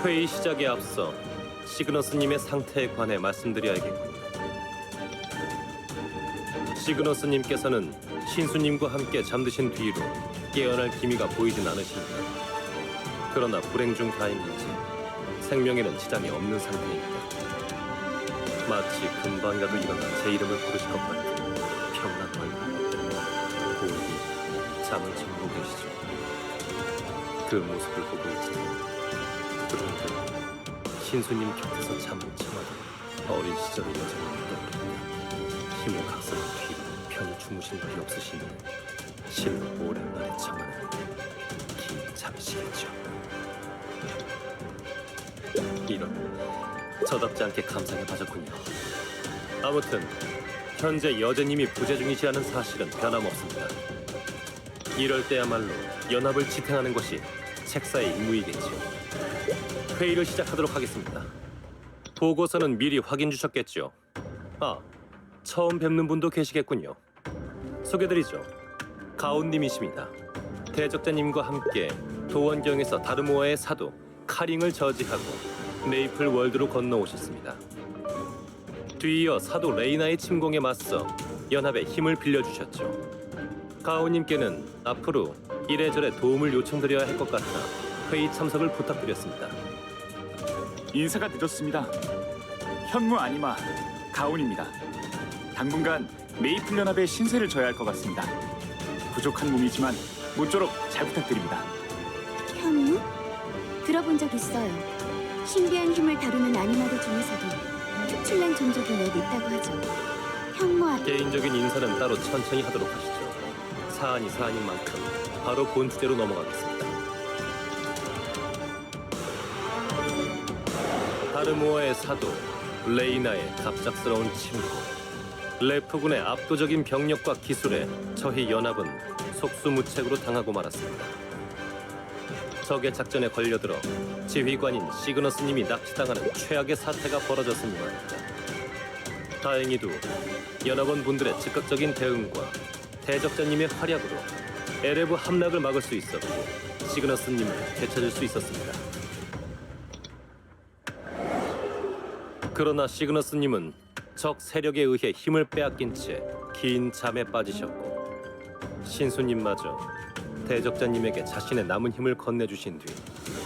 회의 시작에 앞서 시그너스님의 상태에 관해 말씀드려야겠군요. 시그너스님께서는 신수님과 함께 잠드신 뒤로 깨어날 기미가 보이진 않으십니다. 그러나 불행 중 다행인지 생명에는 지장이 없는 상태입니다. 마치 금방이라도 일어나 제 이름을 부르실 것 같은 평온한 얼굴. 고인이 잠을 청하고 계시죠. 그 모습을 보고 있지만 그런데 신수님 곁에서 잠을 청하던 어린 시절의 여정이 떠오릅니다. 힘을 각성한 뒤로 편히 주무신 날이 없으시니 실로 오랜만에 청하는 긴 잠이시겠죠. 이런 저답지 않게 감상에 빠졌군요. 아무튼 현재 여제님이 부재 중이시라는 사실은 변함없습니다. 이럴 때야말로 연합을 지탱하는 것이 책사의 임무이겠지요. 회의를 시작하도록 하겠습니다. 보고서는 미리 확인 주셨겠죠? 아, 처음 뵙는 분도 계시겠군요. 소개드리죠. 가온님이십니다. 대적자님과 함께 도원경에서 다르모아의 사도 카링을 저지하고 메이플 월드로 건너오셨습니다. 뒤이어 사도 레이나의 침공에 맞서 연합에 힘을 빌려주셨죠. 가온님께는 앞으로 이래저래 도움을 요청드려야 할 것 같아 회의 참석을 부탁드렸습니다. 인사가 늦었습니다. 현무 아니마 가온입니다. 당분간 메이플 연합의 신세를 져야 할 것 같습니다. 부족한 몸이지만 모쪼록 잘 부탁드립니다. 현무? 들어본 적 있어요. 신비한 힘을 다루는 아니마들 중에서도 특출난 종족이 몇 있다고 하죠. 현무아... 개인적인 인사는 따로 천천히 하도록 하시죠. 사안이 사안인 만큼 바로 본 주제로 넘어가겠습니다. 다르모아의 사도 레이나의 갑작스러운 침공, 레프군의 압도적인 병력과 기술에 저희 연합은 속수무책으로 당하고 말았습니다. 적의 작전에 걸려들어 지휘관인 시그너스님이 납치당하는 최악의 사태가 벌어졌으니 말입니다. 다행히도 연합원 분들의 즉각적인 대응과 대적자님의 활약으로 에레브 함락을 막을 수 있었고 시그너스님을 되찾을 수 있었습니다. 그러나 시그너스님은 적 세력에 의해 힘을 빼앗긴 채 긴 잠에 빠지셨고 신수님마저 대적자님에게 자신의 남은 힘을 건네주신 뒤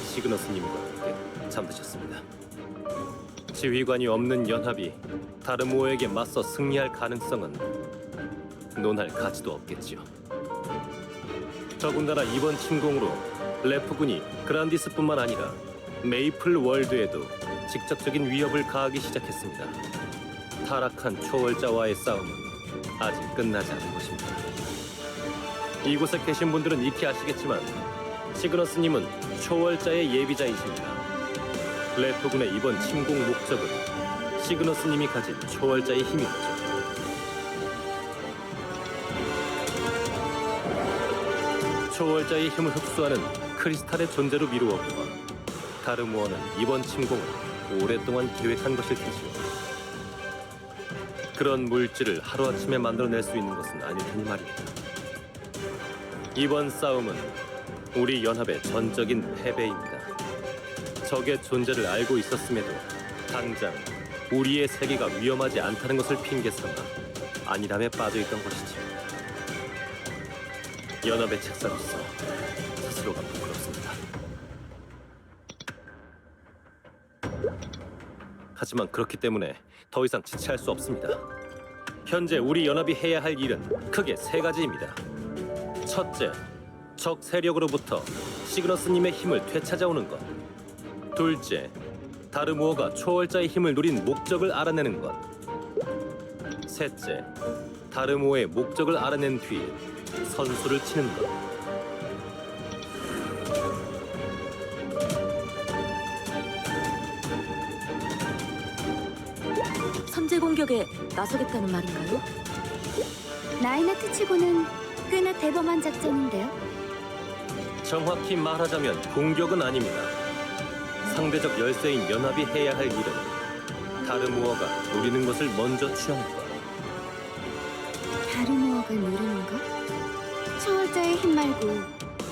시그너스님과 함께 잠드셨습니다. 지휘관이 없는 연합이 다르모어에게 맞서 승리할 가능성은 논할 가치도 없겠지요. 더군다나 이번 침공으로 레프군이 그란디스뿐만 아니라 메이플 월드에도 직접적인 위협을 가하기 시작했습니다. 타락한 초월자와의 싸움은 아직 끝나지 않은 것입니다. 이곳에 계신 분들은 익히 아시겠지만 시그너스님은 초월자의 예비자이십니다. 레프군의 이번 침공 목적은 시그너스님이 가진 초월자의 힘이었죠. 초월자의 힘을 흡수하는 크리스탈의 존재로 미루었고 다르무어는 이번 침공을 오랫동안 계획한 것일 테지요. 그런 물질을 하루아침에 만들어낼 수 있는 것은 아닐 테니 말입니다. 이번 싸움은 우리 연합의 전적인 패배입니다. 적의 존재를 알고 있었음에도 당장 우리의 세계가 위험하지 않다는 것을 핑계삼아 안일함에 빠져있던 것이지요. 연합의 책사로서 스스로가 부끄럽습니다. 하지만 그렇기 때문에 더 이상 지체할 수 없습니다. 현재 우리 연합이 해야 할 일은 크게 세 가지입니다. 첫째, 적 세력으로부터 시그너스님의 힘을 되찾아오는 것. 둘째, 다르무어가 초월자의 힘을 누린 목적을 알아내는 것. 셋째, 다르무어의 목적을 알아낸 뒤 선수를 치는 것. 선제 공격에 나서겠다는 말인가요? 나이나트 치고는 꽤나 대범한 작전인데요. 정확히 말하자면 공격은 아닙니다. 상대적 열세인 연합이 해야 할 일은 다르무어가 노리는 것을 먼저 취하는 것. 다르무어가 누르는 것? 초월자의 힘 말고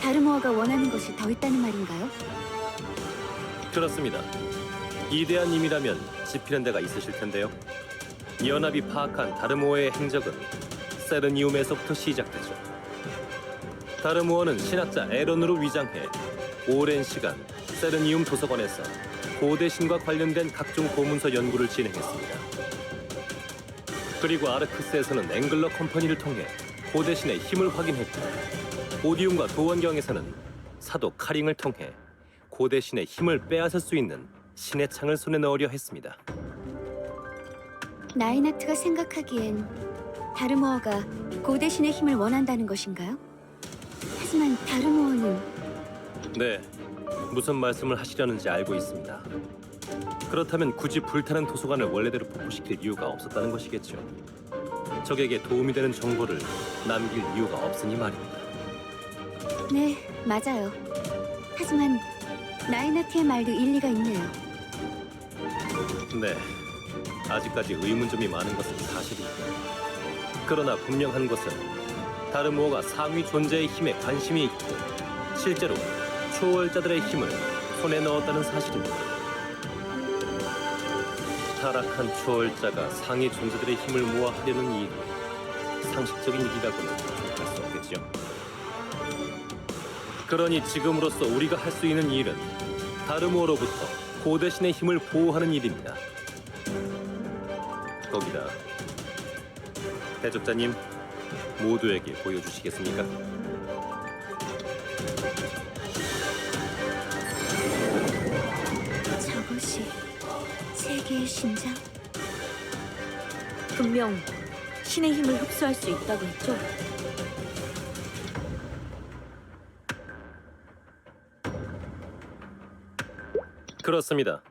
다르무어가 원하는 것이 더 있다는 말인가요? 그렇습니다. 이대한 힘이라면 지피는 데가 있으실 텐데요. 연합이 파악한 다르무어의 행적은 세르니움에서부터 시작되죠. 다르무어는 신학자 에런으로 위장해 오랜 시간 세르니움 도서관에서 고대신과 관련된 각종 고문서 연구를 진행했습니다. 그리고 아르크스에서는 앵글러 컴퍼니를 통해 고대신의 힘을 확인했고 오디움과 도원경에서는 사도 카링을 통해 고대신의 힘을 빼앗을 수 있는 신의 창을 손에 넣으려 했습니다. 나이나트가 생각하기엔 다르무어가 고대신의 힘을 원한다는 것인가요? 하지만 다르무어는 네, 무슨 말씀을 하시려는지 알고 있습니다. 그렇다면 굳이 불타는 도서관을 원래대로 복구시킬 이유가 없었다는 것이겠죠. 적에게 도움이 되는 정보를 남길 이유가 없으니 말입니다. 네, 맞아요. 하지만 나이나트의 말도 일리가 있네요. 네, 아직까지 의문점이 많은 것은 사실입니다. 그러나 분명한 것은 다르무어가 상위 존재의 힘에 관심이 있고 실제로 초월자들의 힘을 손에 넣었다는 사실입니다. 타락한 초월자가 상위 존재들의 힘을 모아하려는 일이 상식적인 일이라고는 할 수 없겠지요. 그러니 지금으로서 우리가 할 수 있는 일은 다르무어로부터 고대신의 힘을 보호하는 일입니다. 거기다 대적자님 모두에게 보여주시겠습니까? 저것이 세계의 심장? 분명 신의 힘을 흡수할 수 있다고 했죠? 그렇습니다.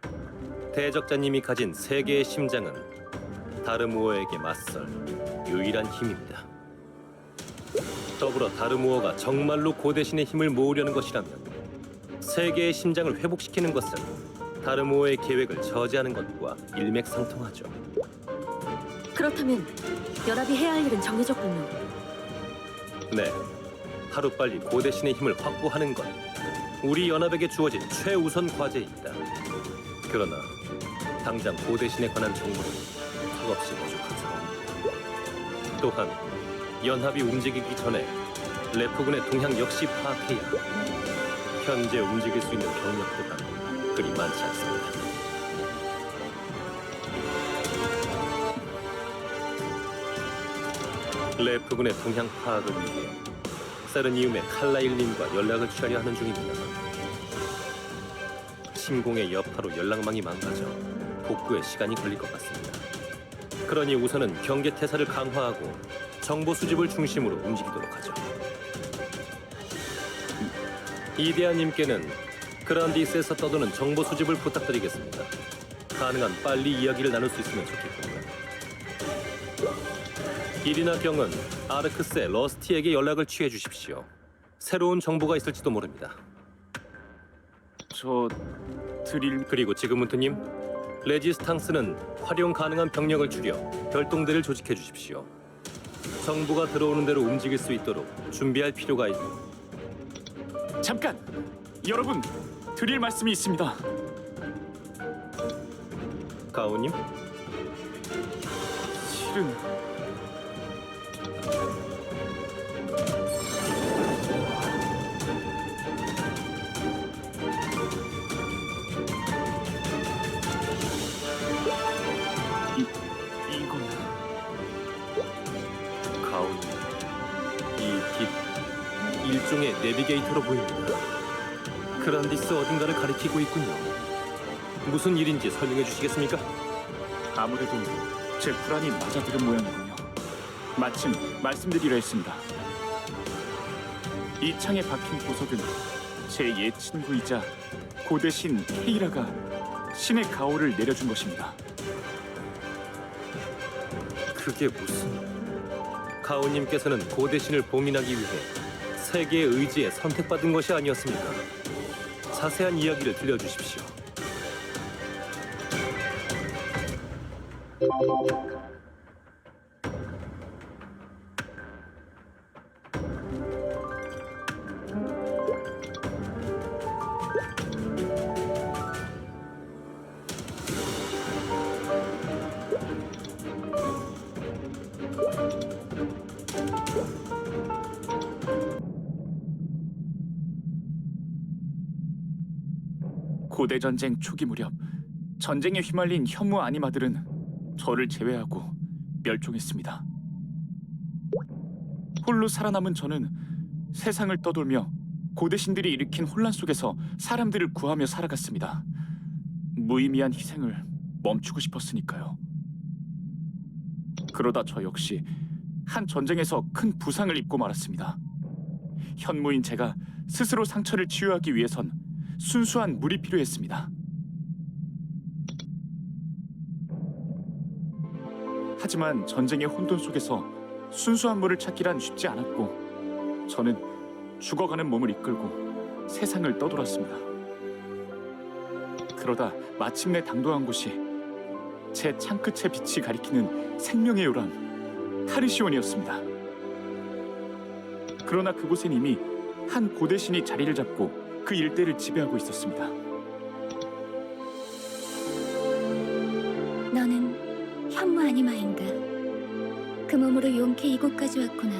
대적자님이 가진 세계의 심장은 다르무어에게 맞설 유일한 힘입니다. 더불어 다르무어가 정말로 고대신의 힘을 모으려는 것이라면 세계의 심장을 회복시키는 것은 다르무어의 계획을 저지하는 것과 일맥상통하죠. 그렇다면 연합이 해야 할 일은 정해졌군요. 네, 하루빨리 고대신의 힘을 확보하는 것, 우리 연합에게 주어진 최우선 과제입니다. 그러나 당장 고대신에 관한 정보는 턱없이 부족한 상황입니다. 또한 연합이 움직이기 전에 레프군의 동향 역시 파악해야 현재 움직일 수 있는 병력 또한 그리 많지 않습니다. 레프군의 동향 파악을 위해 세르니움의 칼라일님과 연락을 취하려 하는 중입니다만 침공의 여파로 연락망이 망가져 복구에 시간이 걸릴 것 같습니다. 그러니 우선은 경계 태세를 강화하고 정보 수집을 중심으로 움직이도록 하죠. 이데아님께는 그란디스에서 떠도는 정보 수집을 부탁드리겠습니다. 가능한 빨리 이야기를 나눌 수 있으면 좋겠군요. 이리나 경은 아르크스의 러스티에게 연락을 취해 주십시오. 새로운 정보가 있을지도 모릅니다. 저 드릴 그리고 지금부터님, 레지스탕스는 활용 가능한 병력을 줄여 별동대를 조직해 주십시오. 정보가 들어오는 대로 움직일 수 있도록 준비할 필요가 있고. 잠깐! 여러분, 드릴 말씀이 있습니다. 가오님, 실은 이건 가오님, 이 빛 일종의 내비게이터로 보입니다. 그란디스 어딘가를 가리키고 있군요. 무슨 일인지 설명해 주시겠습니까? 아무래도 제 불안이 맞아들은 모양이군요. 마침 말씀드리려 했습니다. 이 창에 박힌 보석은 제 옛 친구이자 고대신 케이라가 신의 가호를 내려준 것입니다. 그게 무슨... 가오님께서는 고대신을 봉인하기 위해 세계의 의지에 선택받은 것이 아니었습니까? 자세한 이야기를 들려주십시오. 고대 전쟁 초기 무렵 전쟁에 휘말린 현무 아니마들은 저를 제외하고 멸종했습니다. 홀로 살아남은 저는 세상을 떠돌며 고대신들이 일으킨 혼란 속에서 사람들을 구하며 살아갔습니다. 무의미한 희생을 멈추고 싶었으니까요. 그러다 저 역시 한 전쟁에서 큰 부상을 입고 말았습니다. 현무인 제가 스스로 상처를 치유하기 위해선 순수한 물이 필요했습니다. 하지만 전쟁의 혼돈 속에서 순수한 물을 찾기란 쉽지 않았고 저는 죽어가는 몸을 이끌고 세상을 떠돌았습니다. 그러다 마침내 당도한 곳이 제 창끝의 빛이 가리키는 생명의 요람 카르시온이었습니다. 그러나 그곳엔 이미 한 고대신이 자리를 잡고 그 일대를 지배하고 있었습니다. 너는 현무 아니마인가? 그 몸으로 용케 이곳까지 왔구나.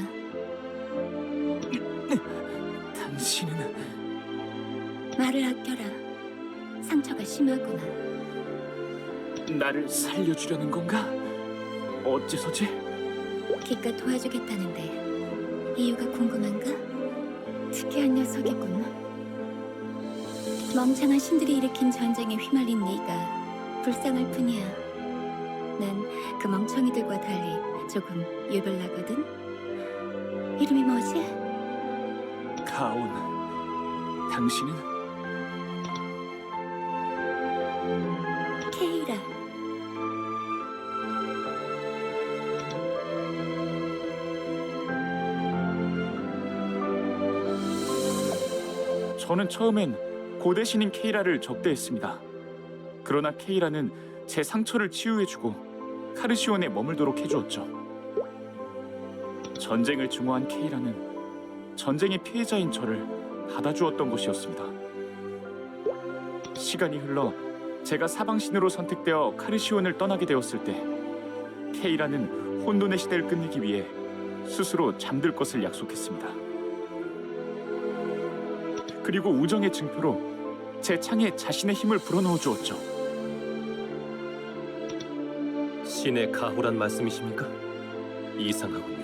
당신은 말을 아껴라. 상처가 심하구나. 나를 살려주려는 건가? 어째서지? 기껏 도와주겠다는데 이유가 궁금한가? 특이한 녀석이군. 멍청한 신들이 일으킨 전쟁에 휘말린 네가 불쌍할 뿐이야. 난 그 멍청이들과 달리 조금 유별나거든. 이름이 뭐지? 가온. 당신은? 케이라. 저는 처음엔 고대신인 케이라를 적대했습니다. 그러나 케이라는 제 상처를 치유해주고 카르시온에 머물도록 해주었죠. 전쟁을 증오한 케이라는 전쟁의 피해자인 저를 받아주었던 것이었습니다. 시간이 흘러 제가 사방신으로 선택되어 카르시온을 떠나게 되었을 때 케이라는 혼돈의 시대를 끝내기 위해 스스로 잠들 것을 약속했습니다. 그리고 우정의 증표로 제 창에 자신의 힘을 불어넣어 주었죠. 신의 가호란 말씀이십니까? 이상하군요.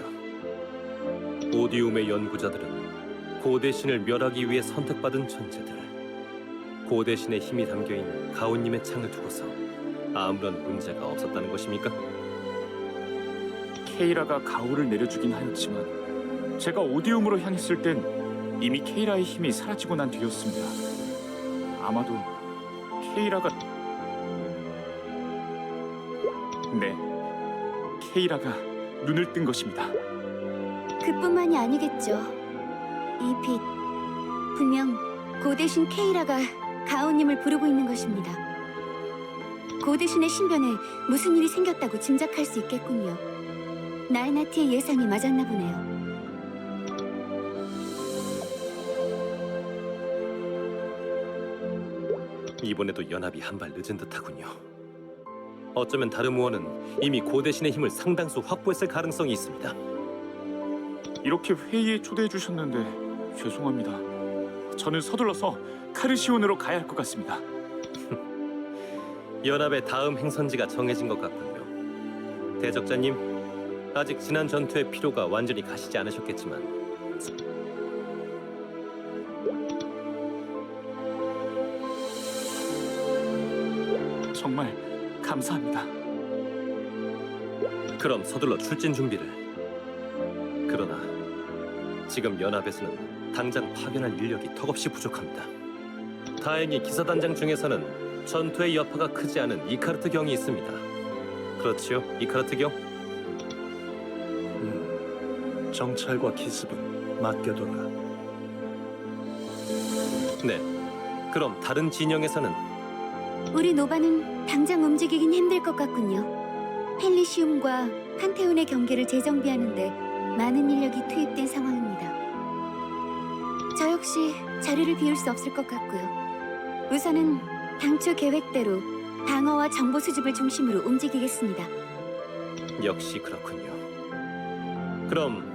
오디움의 연구자들은 고대신을 멸하기 위해 선택받은 존재들. 고대신의 힘이 담겨있는 가온님의 창을 두고서 아무런 문제가 없었다는 것입니까? 케이라가 가오를 내려주긴 하였지만 제가 오디움으로 향했을 땐 이미 케이라의 힘이 사라지고 난 뒤였습니다. 아마도 케이라가... 네, 케이라가 눈을 뜬 것입니다. 그뿐만이 아니겠죠. 이 빛, 분명 고대신 케이라가 가오님을 부르고 있는 것입니다. 고대신의 신변에 무슨 일이 생겼다고 짐작할 수 있겠군요. 나에나티의 예상이 맞았나 보네요. 이번에도 연합이 한 발 늦은 듯하군요. 어쩌면 다르무어는 이미 고대신의 힘을 상당수 확보했을 가능성이 있습니다. 이렇게 회의에 초대해 주셨는데 죄송합니다. 저는 서둘러서 카르시온으로 가야 할 것 같습니다. 연합의 다음 행선지가 정해진 것 같군요. 대적자님, 아직 지난 전투의 피로가 완전히 가시지 않으셨겠지만 정말 감사합니다. 그럼 서둘러 출진 준비를. 그러나 지금 연합에서는 당장 파견할 인력이 턱없이 부족합니다. 다행히 기사단장 중에서는 전투의 여파가 크지 않은 이카르트 경이 있습니다. 그렇지요, 이카르트 경? 정찰과 기습은 맡겨둬라. 네. 그럼 다른 진영에서는 우리 노바는 당장 움직이긴 힘들 것 같군요. 펠리시움과 판테온의 경계를 재정비하는데 많은 인력이 투입된 상황입니다. 저 역시 자리를 비울 수 없을 것 같고요. 우선은 당초 계획대로 방어와 정보 수집을 중심으로 움직이겠습니다. 역시 그렇군요. 그럼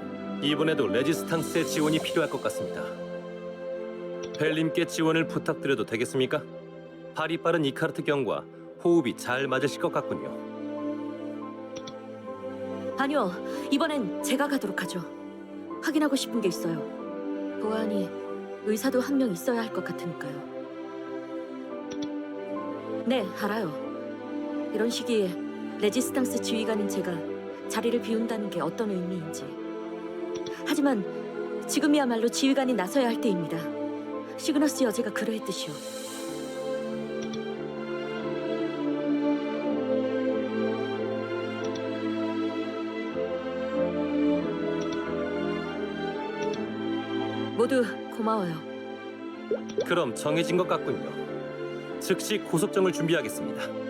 이번에도 레지스탕스의 지원이 필요할 것 같습니다. 벨님께 지원을 부탁드려도 되겠습니까? 발이 빠른 이카르트 경과 호흡이 잘 맞으실 것 같군요. 아니요, 이번엔 제가 가도록 하죠. 확인하고 싶은 게 있어요. 보아하니 의사도 한 명 있어야 할 것 같으니까요. 네, 알아요. 이런 시기에 레지스탕스 지휘관인 제가 자리를 비운다는 게 어떤 의미인지. 하지만 지금이야말로 지휘관이 나서야 할 때입니다. 시그너스 여제가 그러했듯이요. 모두 고마워요. 그럼 정해진 것 같군요. 즉시 고속정을 준비하겠습니다.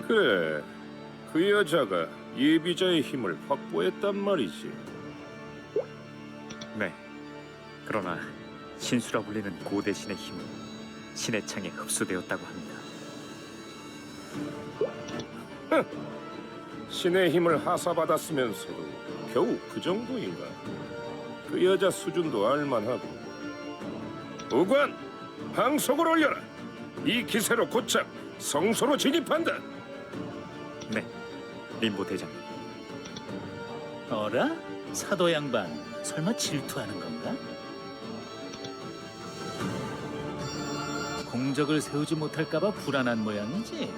그래, 그 여자가 예비자의 힘을 확보했단 말이지. 네. 그러나 신수라 불리는 고대신의 힘은 신의 창에 흡수되었다고 합니다. 신의 힘을 하사받았으면서도 겨우 그 정도인가? 그 여자 수준도 알만하고. 우관, 항속을 올려라. 이 기세로 곧장 성소로 진입한다. 네, 림보 대장님. 어라? 사도 양반, 설마 질투하는 건가? 공적을 세우지 못할까봐 불안한 모양이지?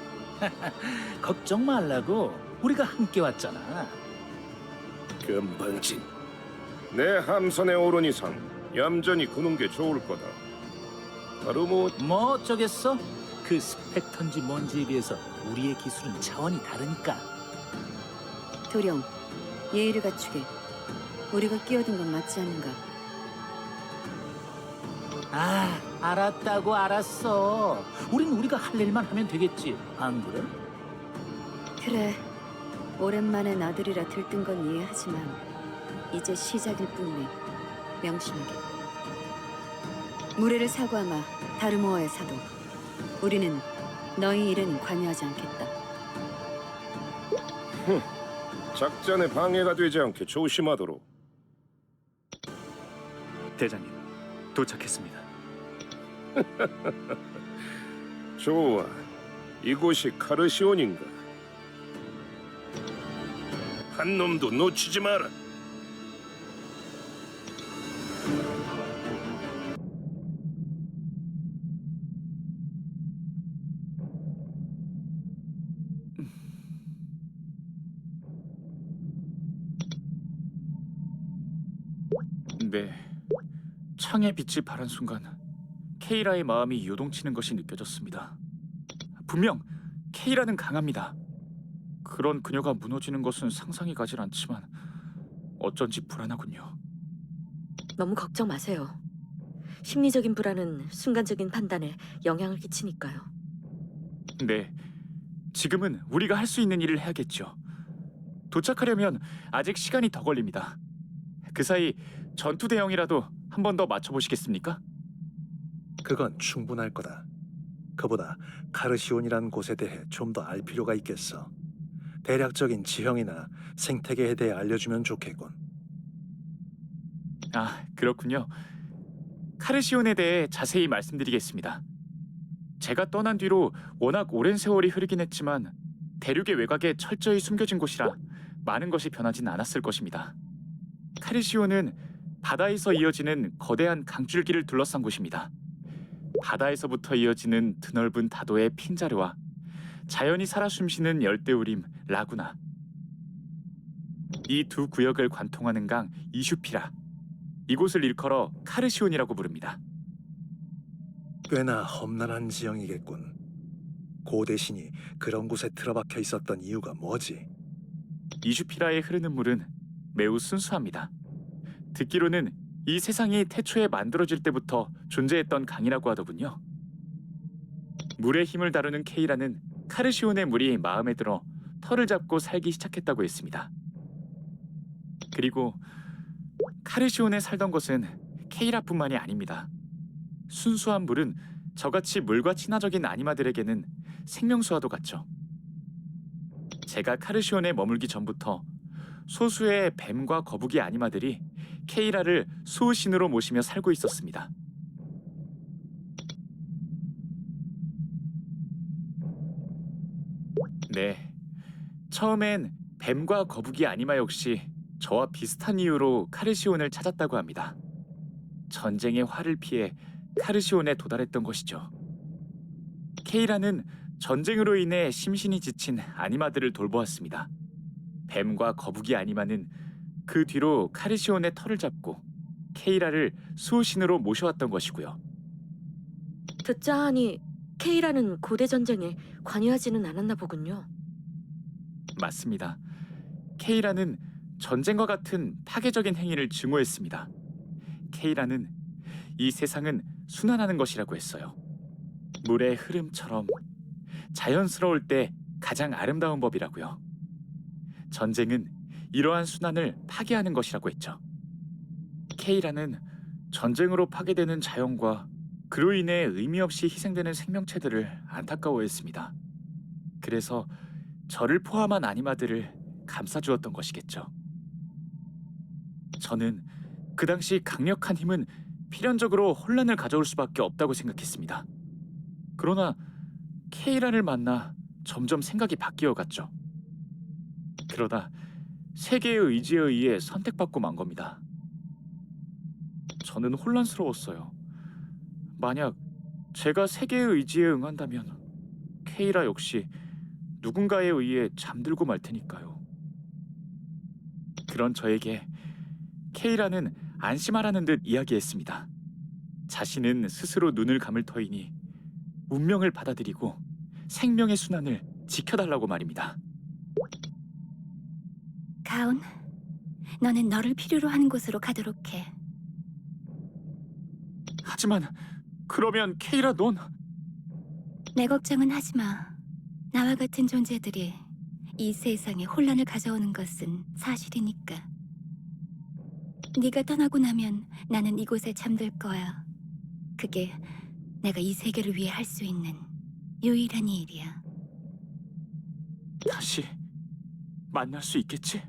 걱정 말라고, 우리가 함께 왔잖아. 건방진. 내 함선에 오른 이상 얌전히 구는 게 좋을 거다. 바로 뭐 어쩌겠어? 그 스펙턴지 뭔지에 비해서 우리의 기술은 차원이 다르니까. 도령, 예의를 갖추게. 우리가 끼어든 건 맞지 않는가? 아, 알았다고 알았어. 우린 우리가 할 일만 하면 되겠지. 안 그래? 그래, 오랜만에 나들이라 들뜬 건 이해하지만 이제 시작일 뿐이네. 명심하게. 무례를 사과하마, 다르모어의 사도. 우리는 너희 일은 관여하지 않겠다. 작전에 방해가 되지 않게 조심하도록. 대장님, 도착했습니다. 좋아. 이곳이 카르시온인가? 한 놈도 놓치지 마라. 네. 창에 빛이 바란 순간 케이라의 마음이 요동치는 것이 느껴졌습니다. 분명 케이라는 강합니다. 그런 그녀가 무너지는 것은 상상이 가질 않지만 어쩐지 불안하군요. 너무 걱정 마세요. 심리적인 불안은 순간적인 판단에 영향을 끼치니까요. 네. 지금은 우리가 할 수 있는 일을 해야겠죠. 도착하려면 아직 시간이 더 걸립니다. 그 사이 전투 대형이라도 한 번 더 맞춰보시겠습니까? 그건 충분할 거다. 그보다 카르시온이라는 곳에 대해 좀 더 알 필요가 있겠어. 대략적인 지형이나 생태계에 대해 알려주면 좋겠군. 아, 그렇군요. 카르시온에 대해 자세히 말씀드리겠습니다. 제가 떠난 뒤로 워낙 오랜 세월이 흐르긴 했지만 대륙의 외곽에 철저히 숨겨진 곳이라 많은 것이 변하진 않았을 것입니다. 카르시온은 바다에서 이어지는 거대한 강줄기를 둘러싼 곳입니다. 바다에서부터 이어지는 드넓은 다도의 핀자르와 자연이 살아 숨쉬는 열대우림 라구나, 이 두 구역을 관통하는 강 이슈피라, 이곳을 일컬어 카르시온이라고 부릅니다. 꽤나 험난한 지형이겠군. 고대 신이 그런 곳에 틀어박혀 있었던 이유가 뭐지? 이슈피라에 흐르는 물은 매우 순수합니다. 듣기로는 이 세상이 태초에 만들어질 때부터 존재했던 강이라고 하더군요. 물의 힘을 다루는 케이라는 카르시온의 물이 마음에 들어 털을 잡고 살기 시작했다고 했습니다. 그리고 카르시온에 살던 것은 케이라뿐만이 아닙니다. 순수한 물은 저같이 물과 친화적인 아니마들에게는 생명수와도 같죠. 제가 카르시온에 머물기 전부터 소수의 뱀과 거북이 아니마들이 케이라를 수호신으로 모시며 살고 있었습니다. 네, 처음엔 뱀과 거북이 아니마 역시 저와 비슷한 이유로 카르시온을 찾았다고 합니다. 전쟁의 화를 피해 카르시온에 도달했던 것이죠. 케이라는 전쟁으로 인해 심신이 지친 아니마들을 돌보았습니다. 뱀과 거북이 아니마는 그 뒤로 카르시온의 털을 잡고 케이라를 수호신으로 모셔왔던 것이고요. 듣자 하니 케이라는 고대 전쟁에 관여하지는 않았나 보군요. 맞습니다. 케이라는 전쟁과 같은 파괴적인 행위를 증오했습니다. 케이라는 이 세상은 순환하는 것이라고 했어요. 물의 흐름처럼 자연스러울 때 가장 아름다운 법이라고요. 전쟁은 이러한 순환을 파괴하는 것이라고 했죠. 케이라는 전쟁으로 파괴되는 자연과 그로 인해 의미 없이 희생되는 생명체들을 안타까워했습니다. 그래서 저를 포함한 아니마들을 감싸주었던 것이겠죠. 저는 그 당시 강력한 힘은 필연적으로 혼란을 가져올 수밖에 없다고 생각했습니다. 그러나 케이라를 만나 점점 생각이 바뀌어갔죠. 그러다 세계의 의지에 의해 선택받고 만 겁니다. 저는 혼란스러웠어요. 만약 제가 세계의 의지에 응한다면 케이라 역시 누군가에 의해 잠들고 말 테니까요. 그런 저에게 케이라는 안심하라는 듯 이야기했습니다. 자신은 스스로 눈을 감을 터이니 운명을 받아들이고 생명의 순환을 지켜달라고 말입니다. 가온, 너는 너를 필요로 하는 곳으로 가도록 해. 하지만 그러면 케이라 넌 내 걱정은 하지 마. 나와 같은 존재들이 이 세상에 혼란을 가져오는 것은 사실이니까. 네가 떠나고 나면 나는 이곳에 잠들 거야. 그게 내가 이 세계를 위해 할 수 있는 유일한 일이야. 다시 만날 수 있겠지?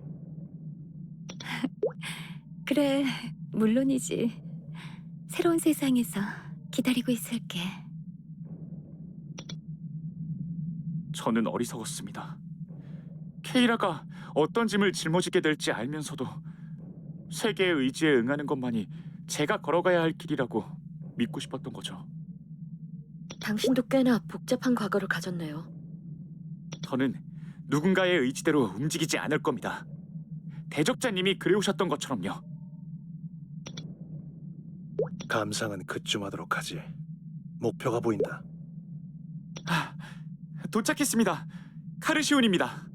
그래, 물론이지. 새로운 세상에서 기다리고 있을게. 저는 어리석었습니다. 케이라가 어떤 짐을 짊어지게 될지 알면서도 세계의 의지에 응하는 것만이 제가 걸어가야 할 길이라고 믿고 싶었던 거죠. 당신도 꽤나 복잡한 과거를 가졌네요. 저는 누군가의 의지대로 움직이지 않을 겁니다. 대적자님이 그래오셨던 것처럼요. 감상은 그쯤 하도록 하지. 목표가 보인다. 도착했습니다. 카르시온입니다.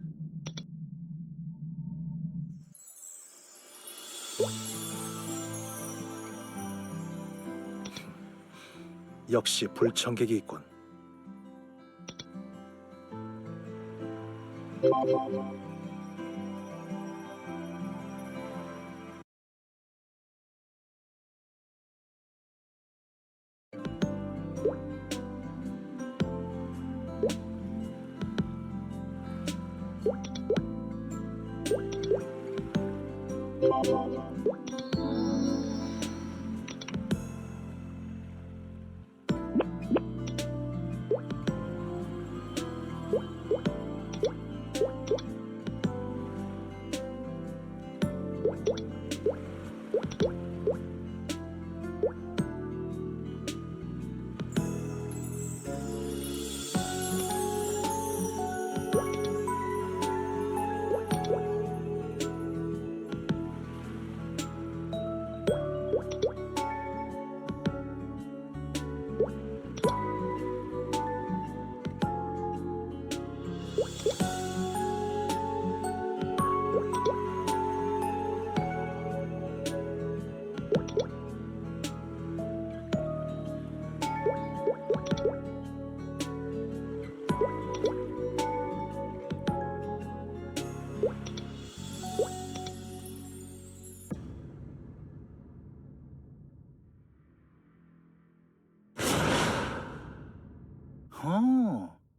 역시 불청객이 있군.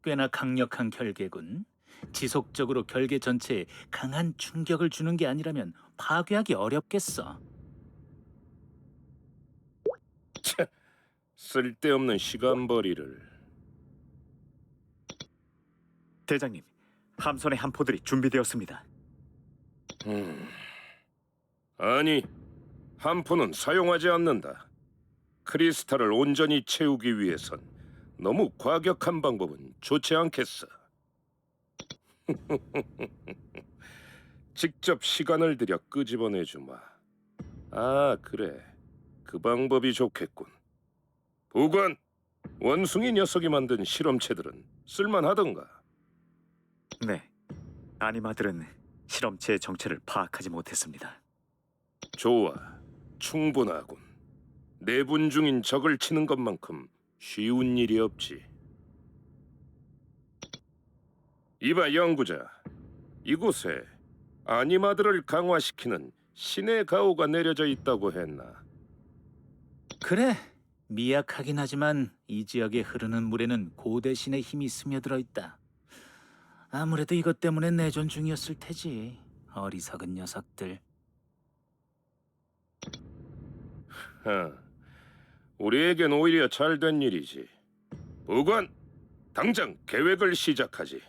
꽤나 강력한 결계군. 지속적으로 결계 전체에 강한 충격을 주는 게 아니라면 파괴하기 어렵겠어. 쓸데없는 시간벌이를. 대장님, 함선의 함포들이 준비되었습니다. 아니, 함포는 사용하지 않는다. 크리스탈을 온전히 채우기 위해선 너무 과격한 방법은 좋지 않겠어. 직접 시간을 들여 끄집어내주마. 아, 그래. 그 방법이 좋겠군. 보관! 원숭이 녀석이 만든 실험체들은 쓸만하던가? 네, 아니마들은 실험체의 정체를 파악하지 못했습니다. 좋아. 충분하군. 내분 중인 적을 치는 것만큼 쉬운 일이 없지. 이봐, 연구자. 이곳에 아니마들을 강화시키는 신의 가호가 내려져 있다고 했나? 그래, 미약하긴 하지만 이 지역에 흐르는 물에는 고대 신의 힘이 스며들어 있다. 아무래도 이것 때문에 내전 중이었을 테지. 어리석은 녀석들. 우리에겐 오히려 잘된 일이지. 보관! 당장 계획을 시작하지.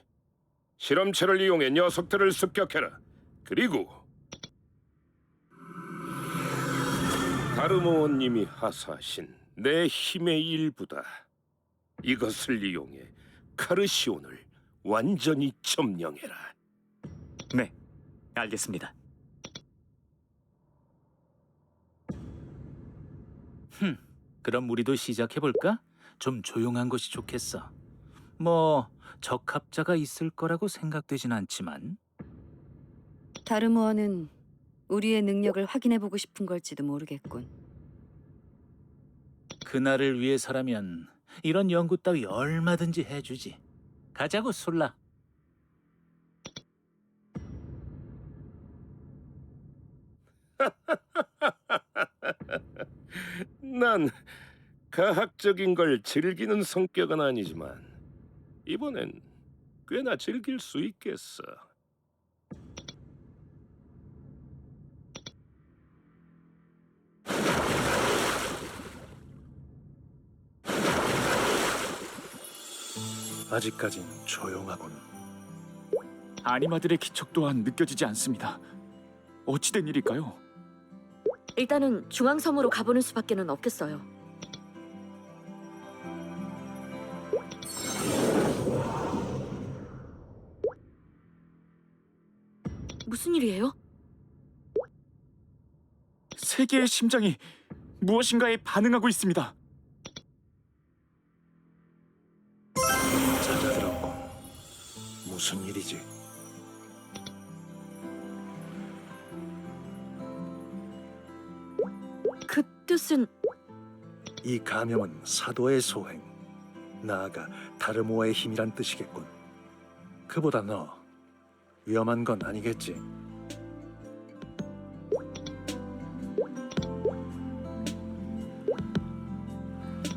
실험체를 이용해 녀석들을 습격해라. 그리고 가르모원님이 하사하신 내 힘의 일부다. 이것을 이용해 카르시온을 완전히 점령해라. 네, 알겠습니다. 그럼 우리도 시작해볼까? 좀 조용한 곳이 좋겠어. 뭐 적합자가 있을 거라고 생각되진 않지만. 다르모어는 우리의 능력을 확인해보고 싶은 걸지도 모르겠군. 그날을 위해서라면 이런 연구 따위 얼마든지 해주지. 가자고, 솔라. 난 과학적인 걸 즐기는 성격은 아니지만 이번엔 꽤나 즐길 수 있겠어. 아직까진 조용하군. 아니마들의 기척 또한 느껴지지 않습니다. 어찌된 일일까요? 일단은 중앙섬으로 가보는 수밖에는 없겠어요. 무슨 일이에요? 세계의 심장이 무엇인가에 반응하고 있습니다. 찾아들었군. 무슨 일이지? 그 뜻은 이 감염은 사도의 소행, 나아가 다르모아의 힘이란 뜻이겠군. 그보다 너 위험한 건 아니겠지?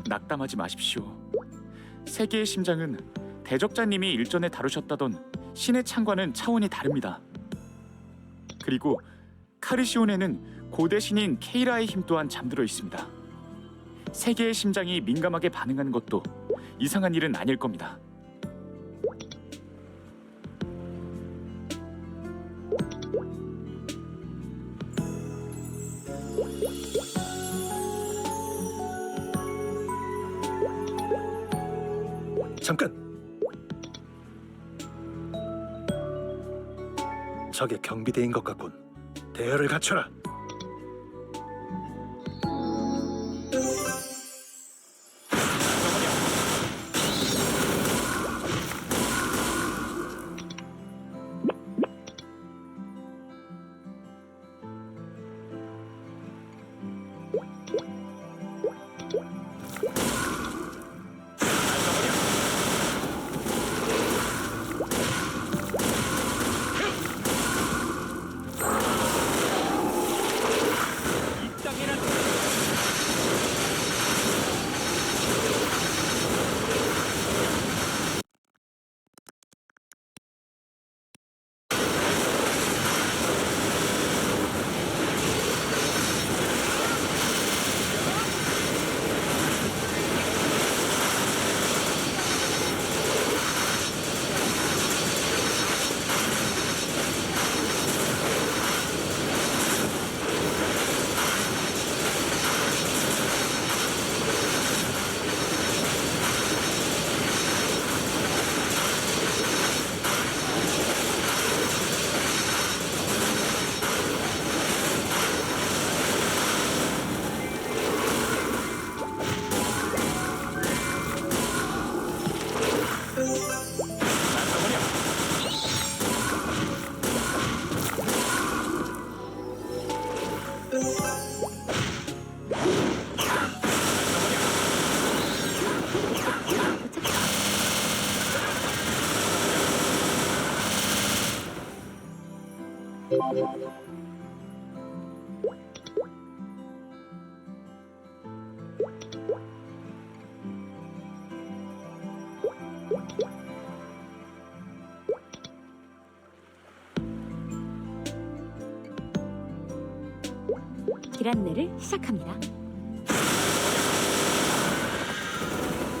낙담하지 마십시오. 세계의 심장은 대적자님이 일전에 다루셨다던 신의 창과는 차원이 다릅니다. 그리고 카르시온에는 고대 신인 케이라의 힘 또한 잠들어 있습니다. 세계의 심장이 민감하게 반응하는 것도 이상한 일은 아닐 겁니다. 잠깐! 적의 경비대인 것 같군. 대열을 갖춰라. 길 안내를 시작합니다.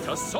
졌어!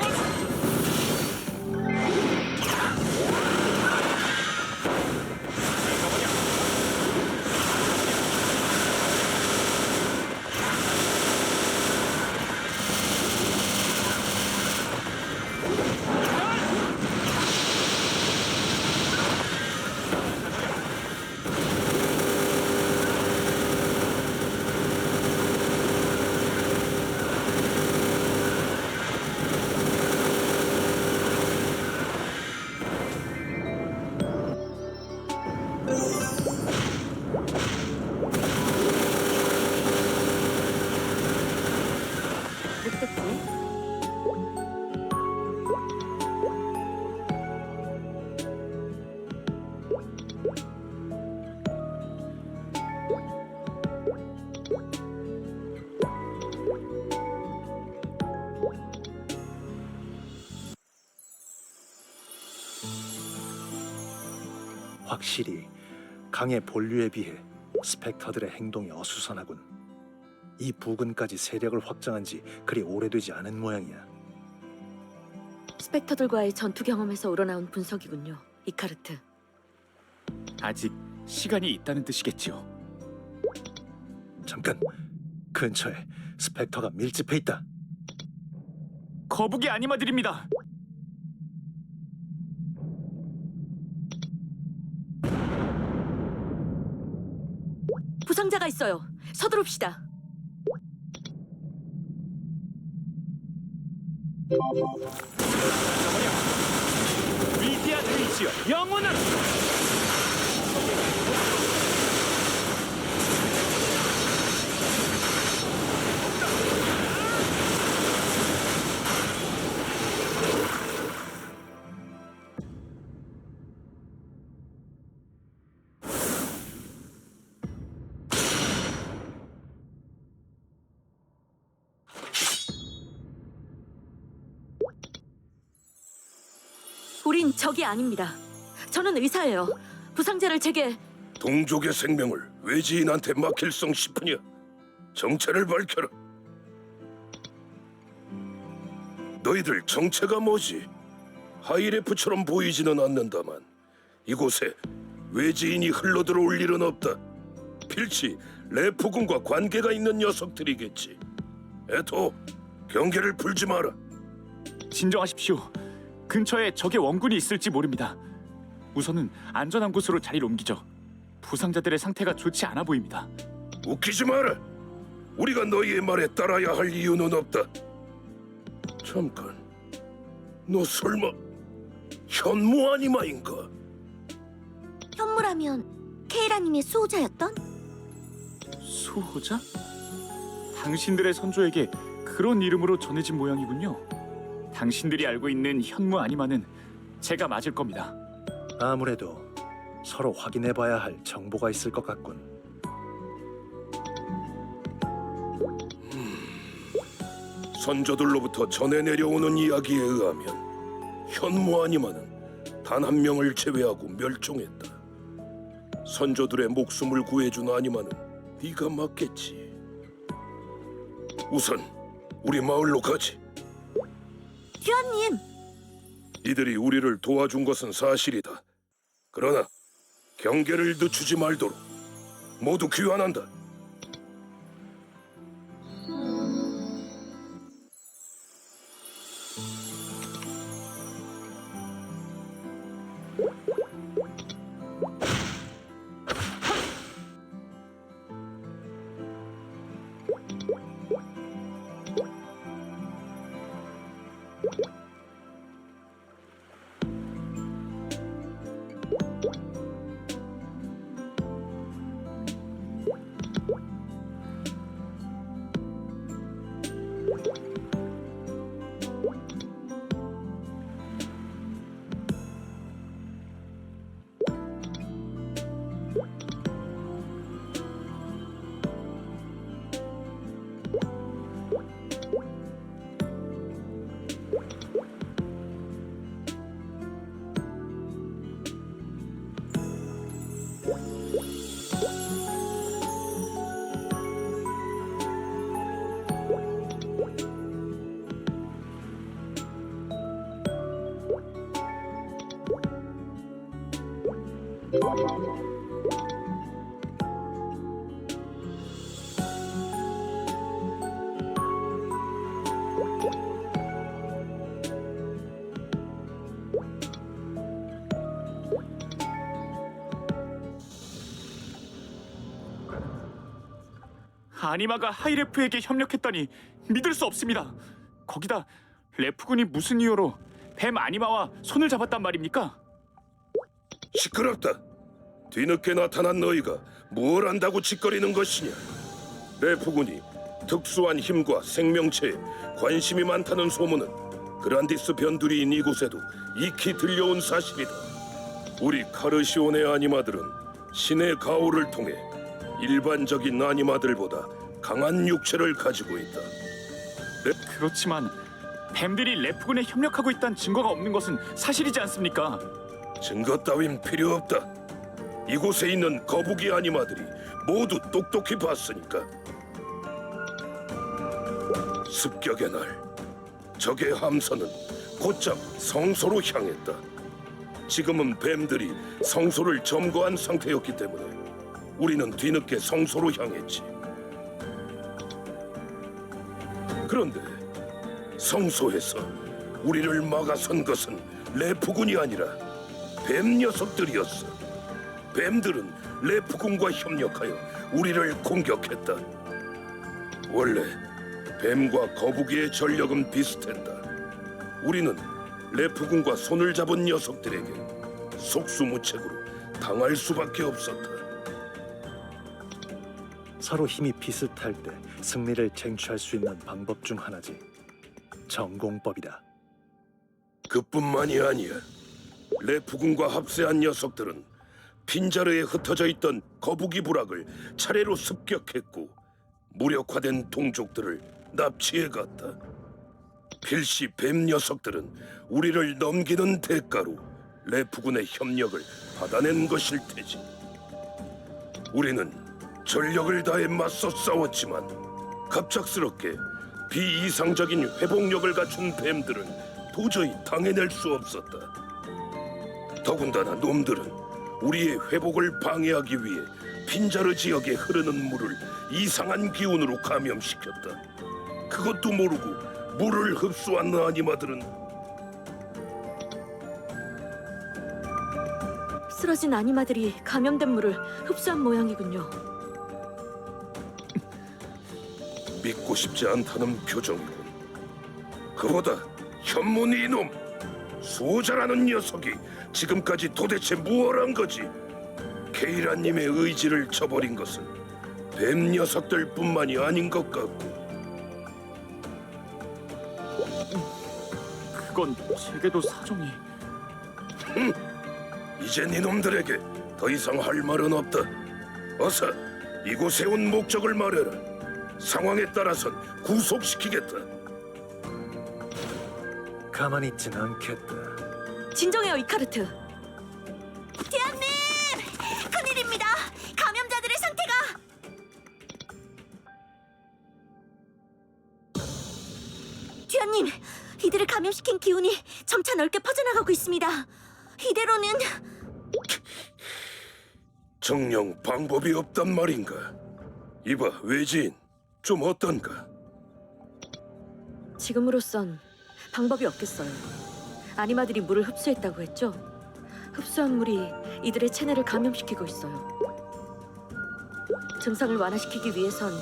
확실히 강의 본류에 비해 스펙터들의 행동이 어수선하군. 이 부근까지 세력을 확장한 지 그리 오래되지 않은 모양이야. 스펙터들과의 전투 경험에서 우러나온 분석이군요, 이카르트. 아직 시간이 있다는 뜻이겠지요. 잠깐, 근처에 스펙터가 밀집해 있다. 거북이 아니마들입니다. 부상자가 있어요. 서두릅시다. 위대한 의지여 영원하라. 우린 적이 아닙니다. 저는 의사예요. 부상자를 제게... 동족의 생명을 외지인한테 맡길성 싶으냐? 정체를 밝혀라. 너희들 정체가 뭐지? 하이레프처럼 보이지는 않는다만 이곳에 외지인이 흘러들어올 일은 없다. 필시 레프군과 관계가 있는 녀석들이겠지. 에토, 경계를 풀지 마라. 진정하십시오. 근처에 적의 원군이 있을지 모릅니다. 우선은 안전한 곳으로 자리를 옮기죠. 부상자들의 상태가 좋지 않아 보입니다. 웃기지 마라. 우리가 너희의 말에 따라야 할 이유는 없다. 잠깐, 너 설마 현무 아니마인가? 현무라면 케이라님의 수호자였던? 수호자? 당신들의 선조에게 그런 이름으로 전해진 모양이군요. 당신들이 알고 있는 현무 아니마는 제가 맞을 겁니다. 아무래도 서로 확인해봐야 할 정보가 있을 것 같군. 선조들로부터 전해 내려오는 이야기에 의하면 현무 아니마는 단 한 명을 제외하고 멸종했다. 선조들의 목숨을 구해준 아니마는 네가 맞겠지. 우선 우리 마을로 가지. 듀언님! 이들이 우리를 도와준 것은 사실이다. 그러나 경계를 늦추지 말도록 모두 귀환한다. 아니마가 하이레프에게 협력했다니 믿을 수 없습니다. 거기다 레프군이 무슨 이유로 뱀 아니마와 손을 잡았단 말입니까? 시끄럽다. 뒤늦게 나타난 너희가 뭘 안다고 짓거리는 것이냐? 레프군이 특수한 힘과 생명체에 관심이 많다는 소문은 그란디스 변두리인 이곳에도 익히 들려온 사실이다. 우리 카르시온의 아니마들은 신의 가호를 통해 일반적인 아니마들보다 강한 육체를 가지고 있다. 그렇지만 뱀들이 레프군에 협력하고 있다는 증거가 없는 것은 사실이지 않습니까? 증거 따윈 필요 없다. 이곳에 있는 거북이 아니마들이 모두 똑똑히 봤으니까. 습격의 날, 적의 함선은 곧장 성소로 향했다. 지금은 뱀들이 성소를 점거한 상태였기 때문에 우리는 뒤늦게 성소로 향했지. 그런데 성소에서 우리를 막아선 것은 레프군이 아니라 뱀 녀석들이었어. 뱀들은 레프군과 협력하여 우리를 공격했다. 원래 뱀과 거북이의 전력은 비슷했다. 우리는 레프군과 손을 잡은 녀석들에게 속수무책으로 당할 수밖에 없었다. 서로 힘이 비슷할 때 승리를 쟁취할 수 있는 방법 중 하나지. 전공법이다. 그뿐만이 아니야. 레프군과 합세한 녀석들은 핀자르에 흩어져 있던 거북이 부락을 차례로 습격했고 무력화된 동족들을 납치해갔다. 필시 뱀 녀석들은 우리를 넘기는 대가로 레프군의 협력을 받아낸 것일 테지. 우리는 전력을 다해 맞서 싸웠지만 갑작스럽게 비이상적인 회복력을 갖춘 뱀들은 도저히 당해낼 수 없었다. 더군다나 놈들은 우리의 회복을 방해하기 위해 핀자르 지역에 흐르는 물을 이상한 기운으로 감염시켰다. 그것도 모르고 물을 흡수한 아니마들은 쓰러진 아니마들이 감염된 물을 흡수한 모양이군요. 믿고 싶지 않다는 표정이군. 그보다 현문 이놈! 수호자라는 녀석이 지금까지 도대체 무엇 한 거지? 케이라님의 의지를 저버린 것은 뱀 녀석들뿐만이 아닌 것 같고. 그건 제게도 사정이... 이젠 이놈들에게 더 이상 할 말은 없다. 어서 이곳에 온 목적을 말해라. 상황에 따라선 구속시키겠다. 가만히 있진 않겠다. 진정해요, 이카르트. 디안님! 큰일입니다. 감염자들의 상태가... 디안님, 이들을 감염시킨 기운이 점차 넓게 퍼져나가고 있습니다. 이대로는... 정녕 방법이 없단 말인가? 이봐, 외지인, 좀 어떤가? 지금으로선 방법이 없겠어요. 아니마들이 물을 흡수했다고 했죠? 흡수한 물이 이들의 체내를 감염시키고 있어요. 증상을 완화시키기 위해선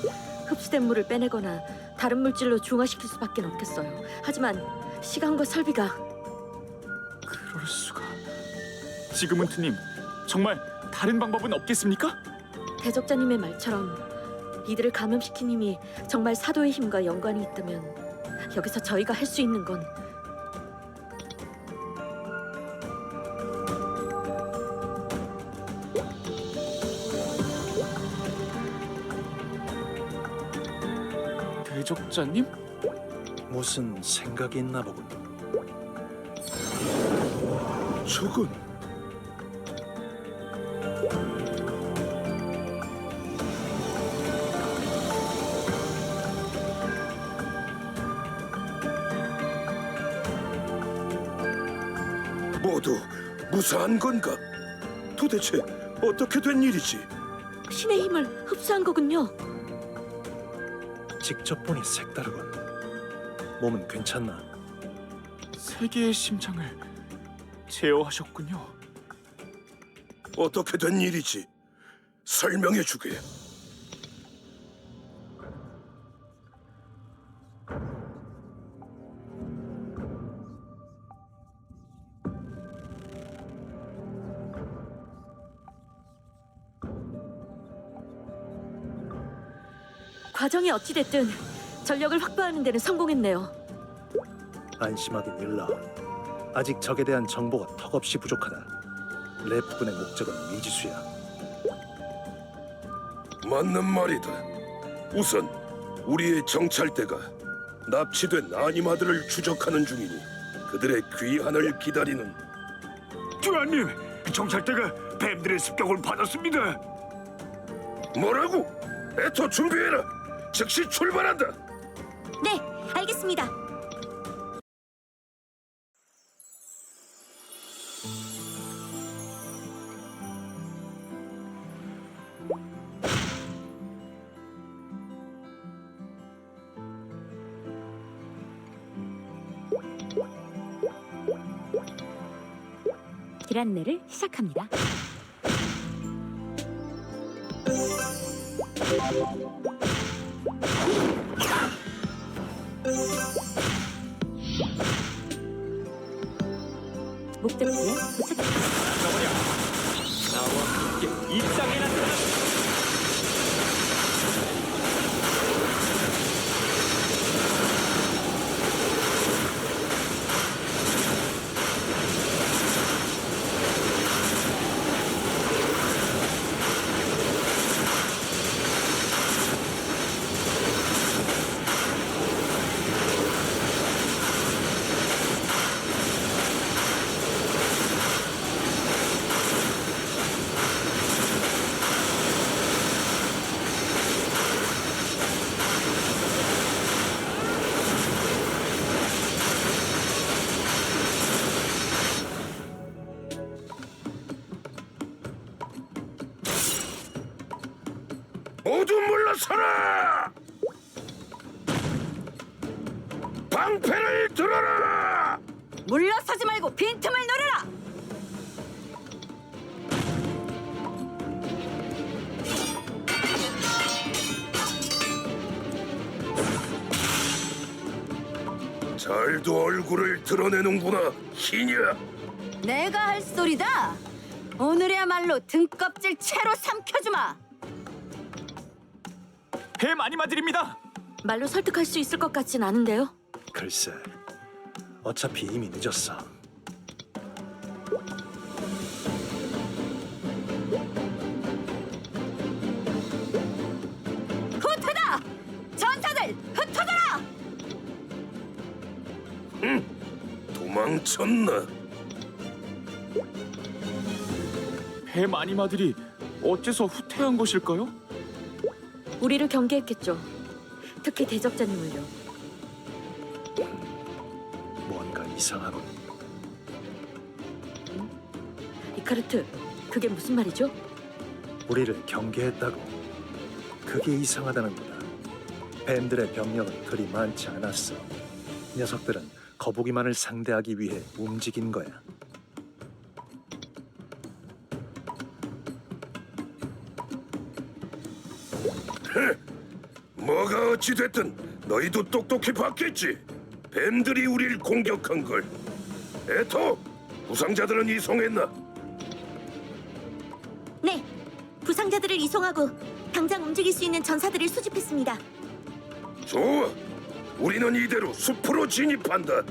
흡수된 물을 빼내거나 다른 물질로 중화시킬 수밖에 없겠어요. 하지만 시간과 설비가... 그럴 수가... 지금은트님, 정말 다른 방법은 없겠습니까? 대적자님의 말처럼 이들을 감염시킨 힘이 정말 사도의 힘과 연관이 있다면 여기서 저희가 할 수 있는 건 대적자님? 무슨 생각이 있나 보군. 저건 모두 무사한 건가? 도대체 어떻게 된 일이지? 신의 힘을 흡수한 거군요. 직접 보니 색다르군. 몸은 괜찮나? 세 개의 심장을 제어하셨군요. 어떻게 된 일이지? 설명해 주게. 과정이 어찌됐든 전력을 확보하는 데는 성공했네요. 안심하긴 일러. 아직 적에 대한 정보가 턱없이 부족하다. 레프군의 목적은 미지수야. 맞는 말이다. 우선 우리의 정찰대가 납치된 아니마들을 추적하는 중이니 그들의 귀환을 기다리는. 주안님, 정찰대가 뱀들의 습격을 받았습니다. 뭐라고? 에토 준비해라. 즉시 출발한다. 네, 알겠습니다. 길 안내를 시작합니다. 목적지에 도착합니다. 나와 함께 이 땅에 나타나. 모두 물러서라! 방패를 들어라! 물러서지 말고 빈틈을 노려라! 잘도 얼굴을 드러내는구나, 희냐. 내가 할 소리다. 오늘이야말로 등껍질 채로 삼켜주마. 뱀 아니마들입니다. 말로 설득할 수 있을 것 같진 않은데요. 글쎄, 어차피 이미 늦었어. 후퇴다! 전사들 흩어져라! 도망쳤나? 뱀 아니마들이 어째서 후퇴한 것일까요? 우리를 경계했겠죠. 특히 대적자님을요. 뭔가 이상하군. 이카르트, 그게 무슨 말이죠? 우리를 경계했다고. 그게 이상하다는 거다. 뱀들의 병력은 그리 많지 않았어. 녀석들은 거북이만을 상대하기 위해 움직인 거야. 뭐가 어찌됐든 너희도 똑똑히 봤겠지. 뱀들이 우릴 공격한 걸. 에토, 부상자들은 이송했나? 네, 부상자들을 이송하고 당장 움직일 수 있는 전사들을 수집했습니다. 좋아, 우리는 이대로 숲으로 진입한다.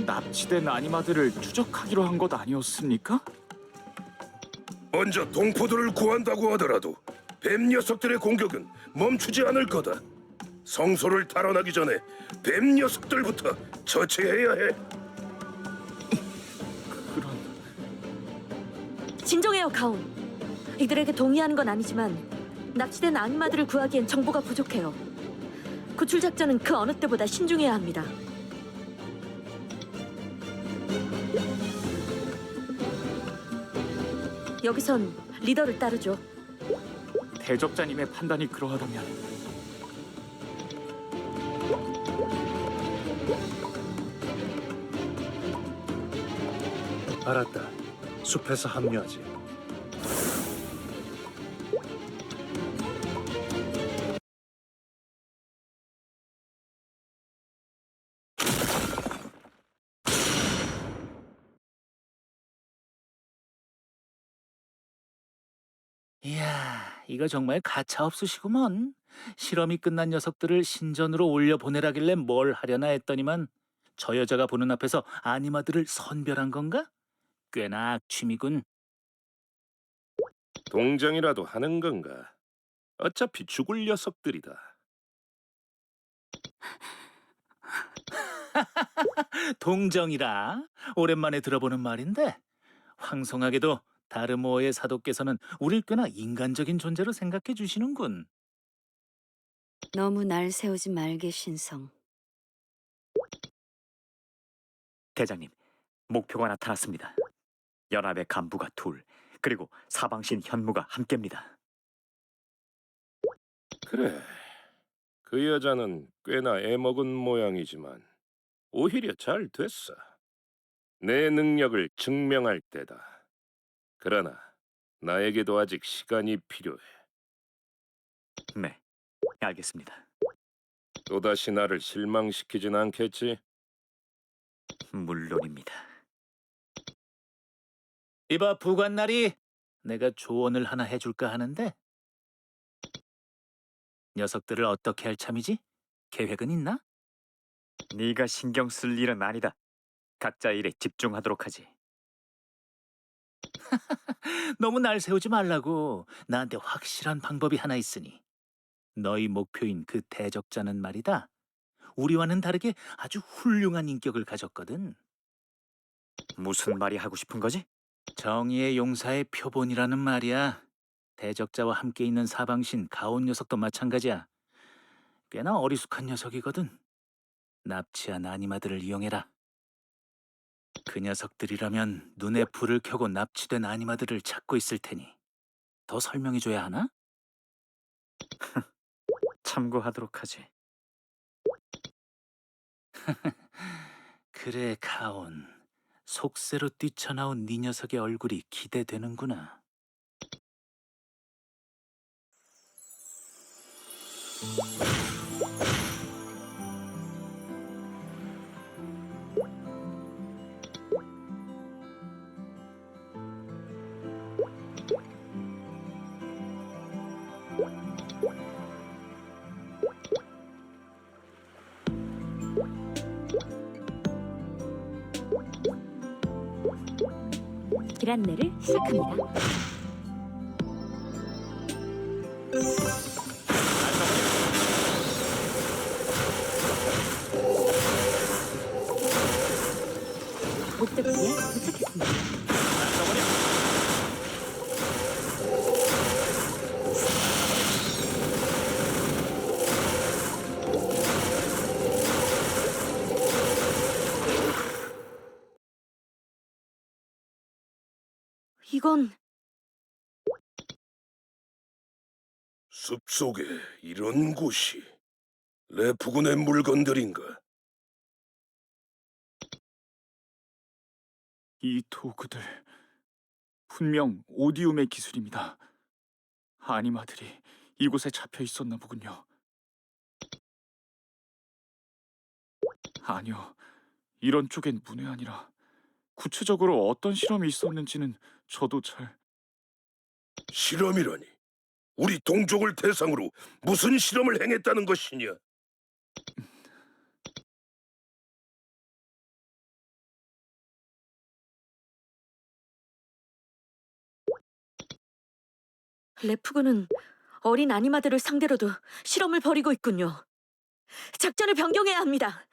납치된 아니마들을 추적하기로 한 것 아니었습니까? 먼저 동포들을 구한다고 하더라도 뱀 녀석들의 공격은 멈추지 않을 거다. 성소를 탈환하기 전에 뱀 녀석들부터 처치해야 해. 진정해요, 가온. 이들에게 동의하는 건 아니지만 납치된 아니마들을 구하기엔 정보가 부족해요. 구출 작전은 그 어느 때보다 신중해야 합니다. 여기선 리더를 따르죠. 대적자님의 판단이 그러하다면 알았다. 숲에서 합류하지. 이야, 이거 정말 가차없으시구먼. 실험이 끝난 녀석들을 신전으로 올려보내라길래 뭘 하려나 했더니만 저 여자가 보는 앞에서 아니마들을 선별한 건가? 꽤나 악취미군. 동정이라도 하는 건가? 어차피 죽을 녀석들이다. 동정이라 오랜만에 들어보는 말인데 황송하게도 다르모어의 사도께서는 우릴 꽤나 인간적인 존재로 생각해 주시는군. 너무 날 세우지 말게, 신성. 대장님, 목표가 나타났습니다. 연합의 간부가 둘, 그리고 사방신 현무가 함께입니다. 그래, 그 여자는 꽤나 애먹은 모양이지만 오히려 잘 됐어. 내 능력을 증명할 때다. 그러나 나에게도 아직 시간이 필요해. 네, 알겠습니다. 또다시 나를 실망시키진 않겠지? 물론입니다. 이봐 부관나리, 내가 조언을 하나 해줄까 하는데 녀석들을 어떻게 할 참이지? 계획은 있나? 네가 신경 쓸 일은 아니다. 각자 일에 집중하도록 하지. 너무 날 세우지 말라고. 나한테 확실한 방법이 하나 있으니. 너희 목표인 그 대적자는 말이다. 우리와는 다르게 아주 훌륭한 인격을 가졌거든. 무슨 말이 하고 싶은 거지? 정의의 용사의 표본이라는 말이야. 대적자와 함께 있는 사방신 가온 녀석도 마찬가지야. 꽤나 어리숙한 녀석이거든. 납치한 아니마들을 이용해라. 그 녀석들이라면 눈에 불을 켜고 납치된 아니마들을 찾고 있을 테니 더 설명해줘야 하나? 참고하도록 하지. 그래, 가온. 속세로 뛰쳐나온 네 녀석의 얼굴이 기대되는구나. 길 안내를 시작합니다. 목적지에 도착했습니다. 이건 숲속에 이런 곳이 레프군의 물건들인가? 이 도구들 분명 오디움의 기술입니다. 아니마들이 이곳에 잡혀 있었나 보군요. 아니요, 이런 쪽엔 문외한이라 구체적으로 어떤 실험이 있었는지는 저도 잘... 실험이라니? 우리 동족을 대상으로 무슨 실험을 행했다는 것이냐? 레프군은 어린 아니마들을 상대로도 실험을 벌이고 있군요. 작전을 변경해야 합니다.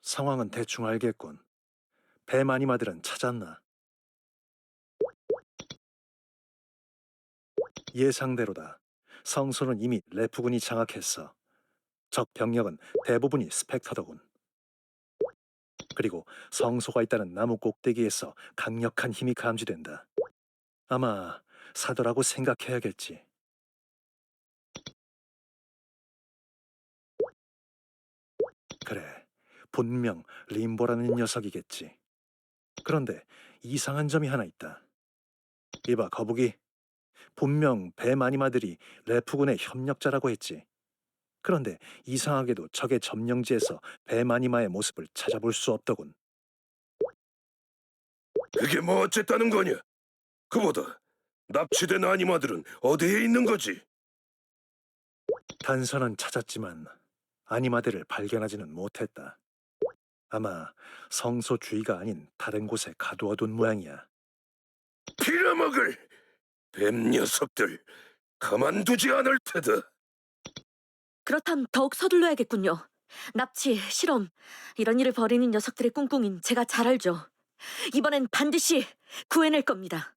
상황은 대충 알겠군. 뱀아니마들은 찾았나? 예상대로다. 성소는 이미 레프군이 장악했어. 적 병력은 대부분이 스펙터더군. 그리고 성소가 있다는 나무 꼭대기에서 강력한 힘이 감지된다. 아마 사도라고 생각해야겠지. 그래, 분명 림보라는 녀석이겠지. 그런데 이상한 점이 하나 있다. 이봐, 거북이. 분명 뱀아니마들이 레프군의 협력자라고 했지. 그런데 이상하게도 적의 점령지에서 뱀아니마의 모습을 찾아볼 수 없더군. 그게 뭐 어쨌다는 거냐? 그보다 납치된 아니마들은 어디에 있는 거지? 단서는 찾았지만 아니마들을 발견하지는 못했다. 아마 성소 주위가 아닌 다른 곳에 가두어둔 모양이야. 빌어먹을 뱀 녀석들 가만두지 않을 테다. 그렇다면 더욱 서둘러야겠군요. 납치, 실험 이런 일을 벌이는 녀석들의 꿍꿍인 제가 잘 알죠. 이번엔 반드시 구해낼 겁니다.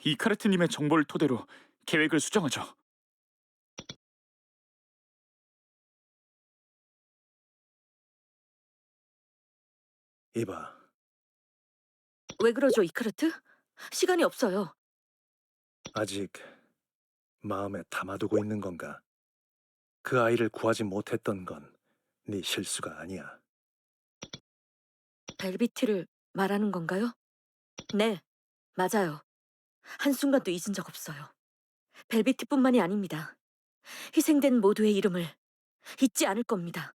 이카르트님의 정보를 토대로 계획을 수정하죠. 이봐, 왜 그러죠, 이카르트? 시간이 없어요. 아직 마음에 담아두고 있는 건가? 그 아이를 구하지 못했던 건 네 실수가 아니야. 벨비티를 말하는 건가요? 네, 맞아요. 한순간도 잊은 적 없어요. 벨비티뿐만이 아닙니다. 희생된 모두의 이름을 잊지 않을 겁니다.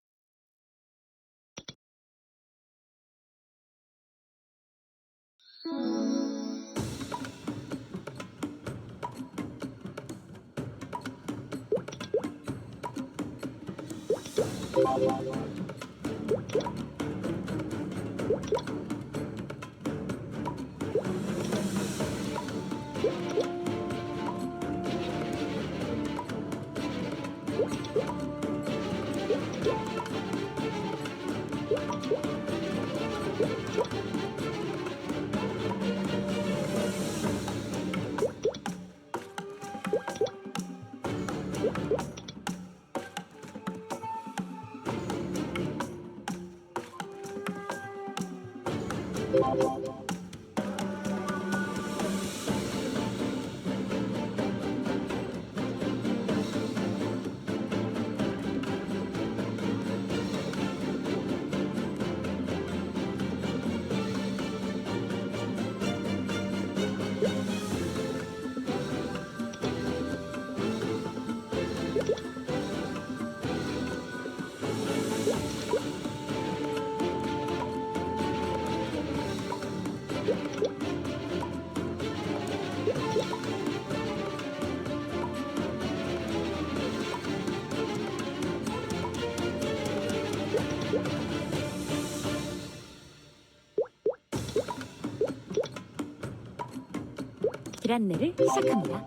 길 안내를 시작합니다.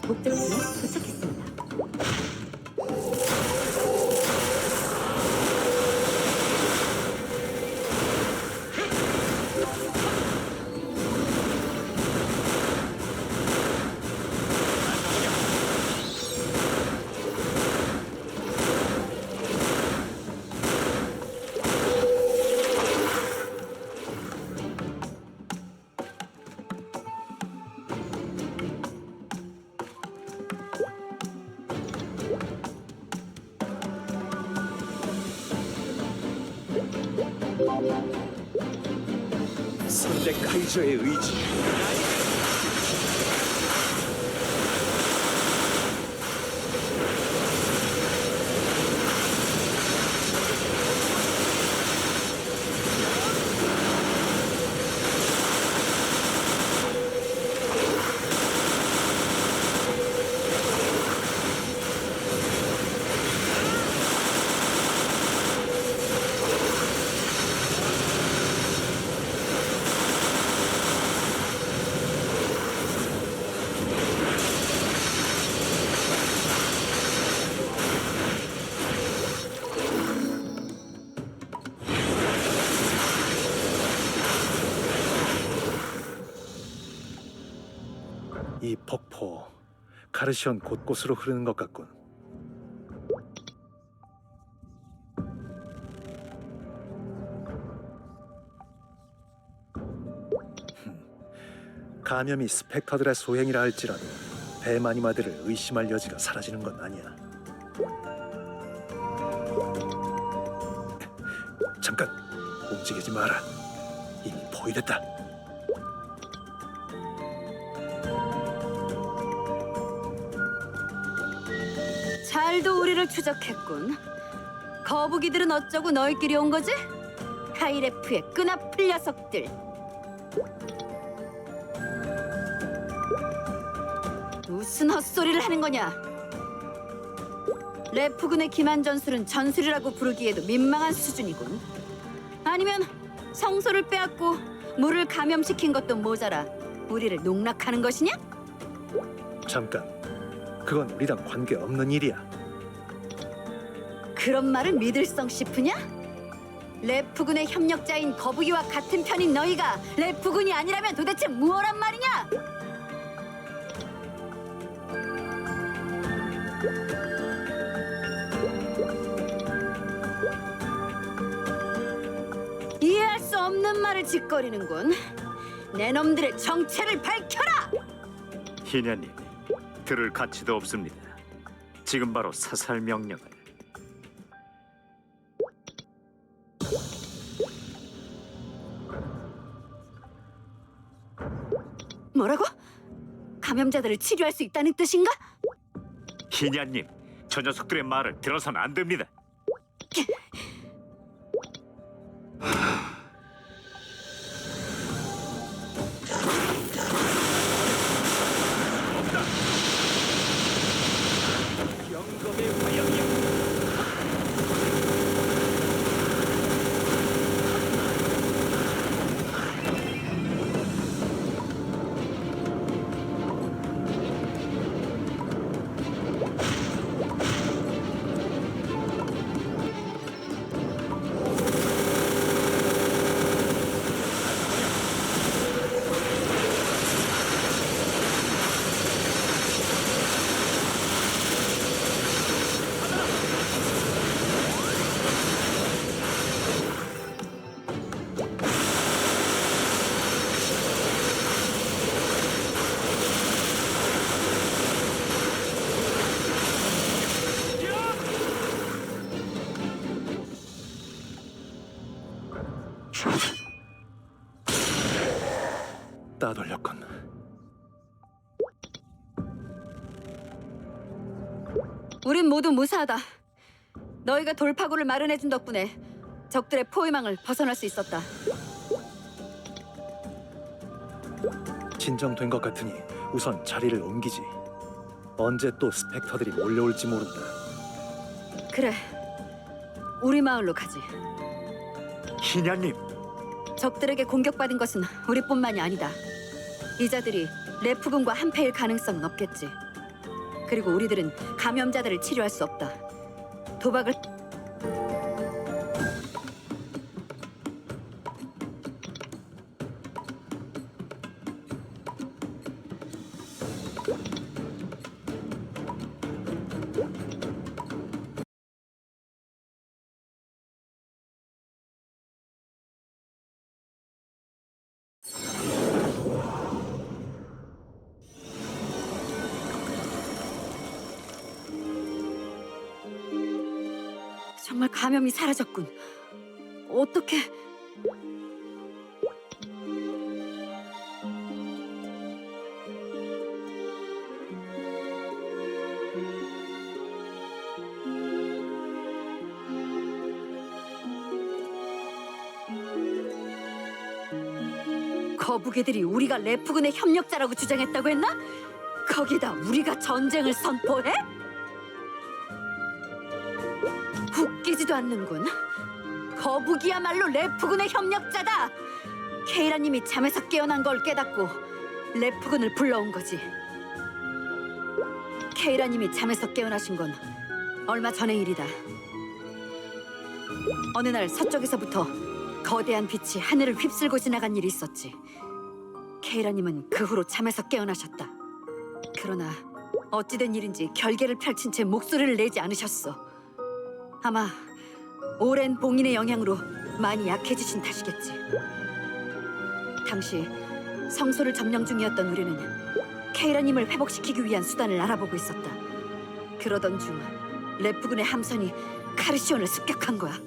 목적지에 도착했습니다. 선대 카이저의 의지. 이 폭포, 카르시온 곳곳으로 흐르는 것 같군. 감염이 스펙터들의 소행이라 할지라도 대마니마들을 의심할 여지가 사라지는 건 아니야. 잠깐, 움직이지 마라. 이미 포위됐다. 잘도 우리를 추적했군. 거북이들은 어쩌고 너희끼리 온 거지? 카이레프의 끈아풀 녀석들. 무슨 헛소리를 하는 거냐? 레프군의 기만 전술은 전술이라고 부르기에도 민망한 수준이군. 아니면 성소를 빼앗고 물을 감염시킨 것도 모자라 우리를 농락하는 것이냐? 잠깐, 그건 우리랑 관계 없는 일이야. 그런 말을 믿을성 싶으냐? 레프군의 협력자인 거북이와 같은 편인 너희가 레프군이 아니라면 도대체 무엇란 말이냐? 이해할 수 없는 말을 짓거리는군. 내 놈들의 정체를 밝혀라! 희냐님, 들을 가치도 없습니다. 지금 바로 사살 명령을. 뭐라고? 감염자들을 치료할 수 있다는 뜻인가? 희냐님, 저 녀석들의 말을 들어서는 안 됩니다. 따돌렸군. 우린 모두 무사하다. 너희가 돌파구를 마련해준 덕분에 적들의 포위망을 벗어날 수 있었다. 진정된 것 같으니 우선 자리를 옮기지. 언제 또 스펙터들이 몰려올지 모른다. 그래, 우리 마을로 가지. 희냐님, 적들에게 공격받은 것은 우리뿐만이 아니다. 이자들이 레프군과 한패일 가능성은 없겠지. 그리고 우리들은 감염자들을 치료할 수 없다. 도박을... 정말 감염이 사라졌군. 어떻게... 거북이들이 우리가 레프군의 협력자라고 주장했다고 했나? 거기다 우리가 전쟁을 선포해? 웃기지도 않는군. 거북이야말로 레프군의 협력자다. 케이라님이 잠에서 깨어난 걸 깨닫고 레프군을 불러온 거지. 케이라님이 잠에서 깨어나신 건 얼마 전의 일이다. 어느 날 서쪽에서부터 거대한 빛이 하늘을 휩쓸고 지나간 일이 있었지. 케이라님은 그 후로 잠에서 깨어나셨다. 그러나 어찌된 일인지 결계를 펼친 채 목소리를 내지 않으셨어. 아마 오랜 봉인의 영향으로 많이 약해지신 탓이겠지. 당시 성소를 점령 중이었던 우리는 케이라님을 회복시키기 위한 수단을 알아보고 있었다. 그러던 중 레프군의 함선이 카르시온을 습격한 거야.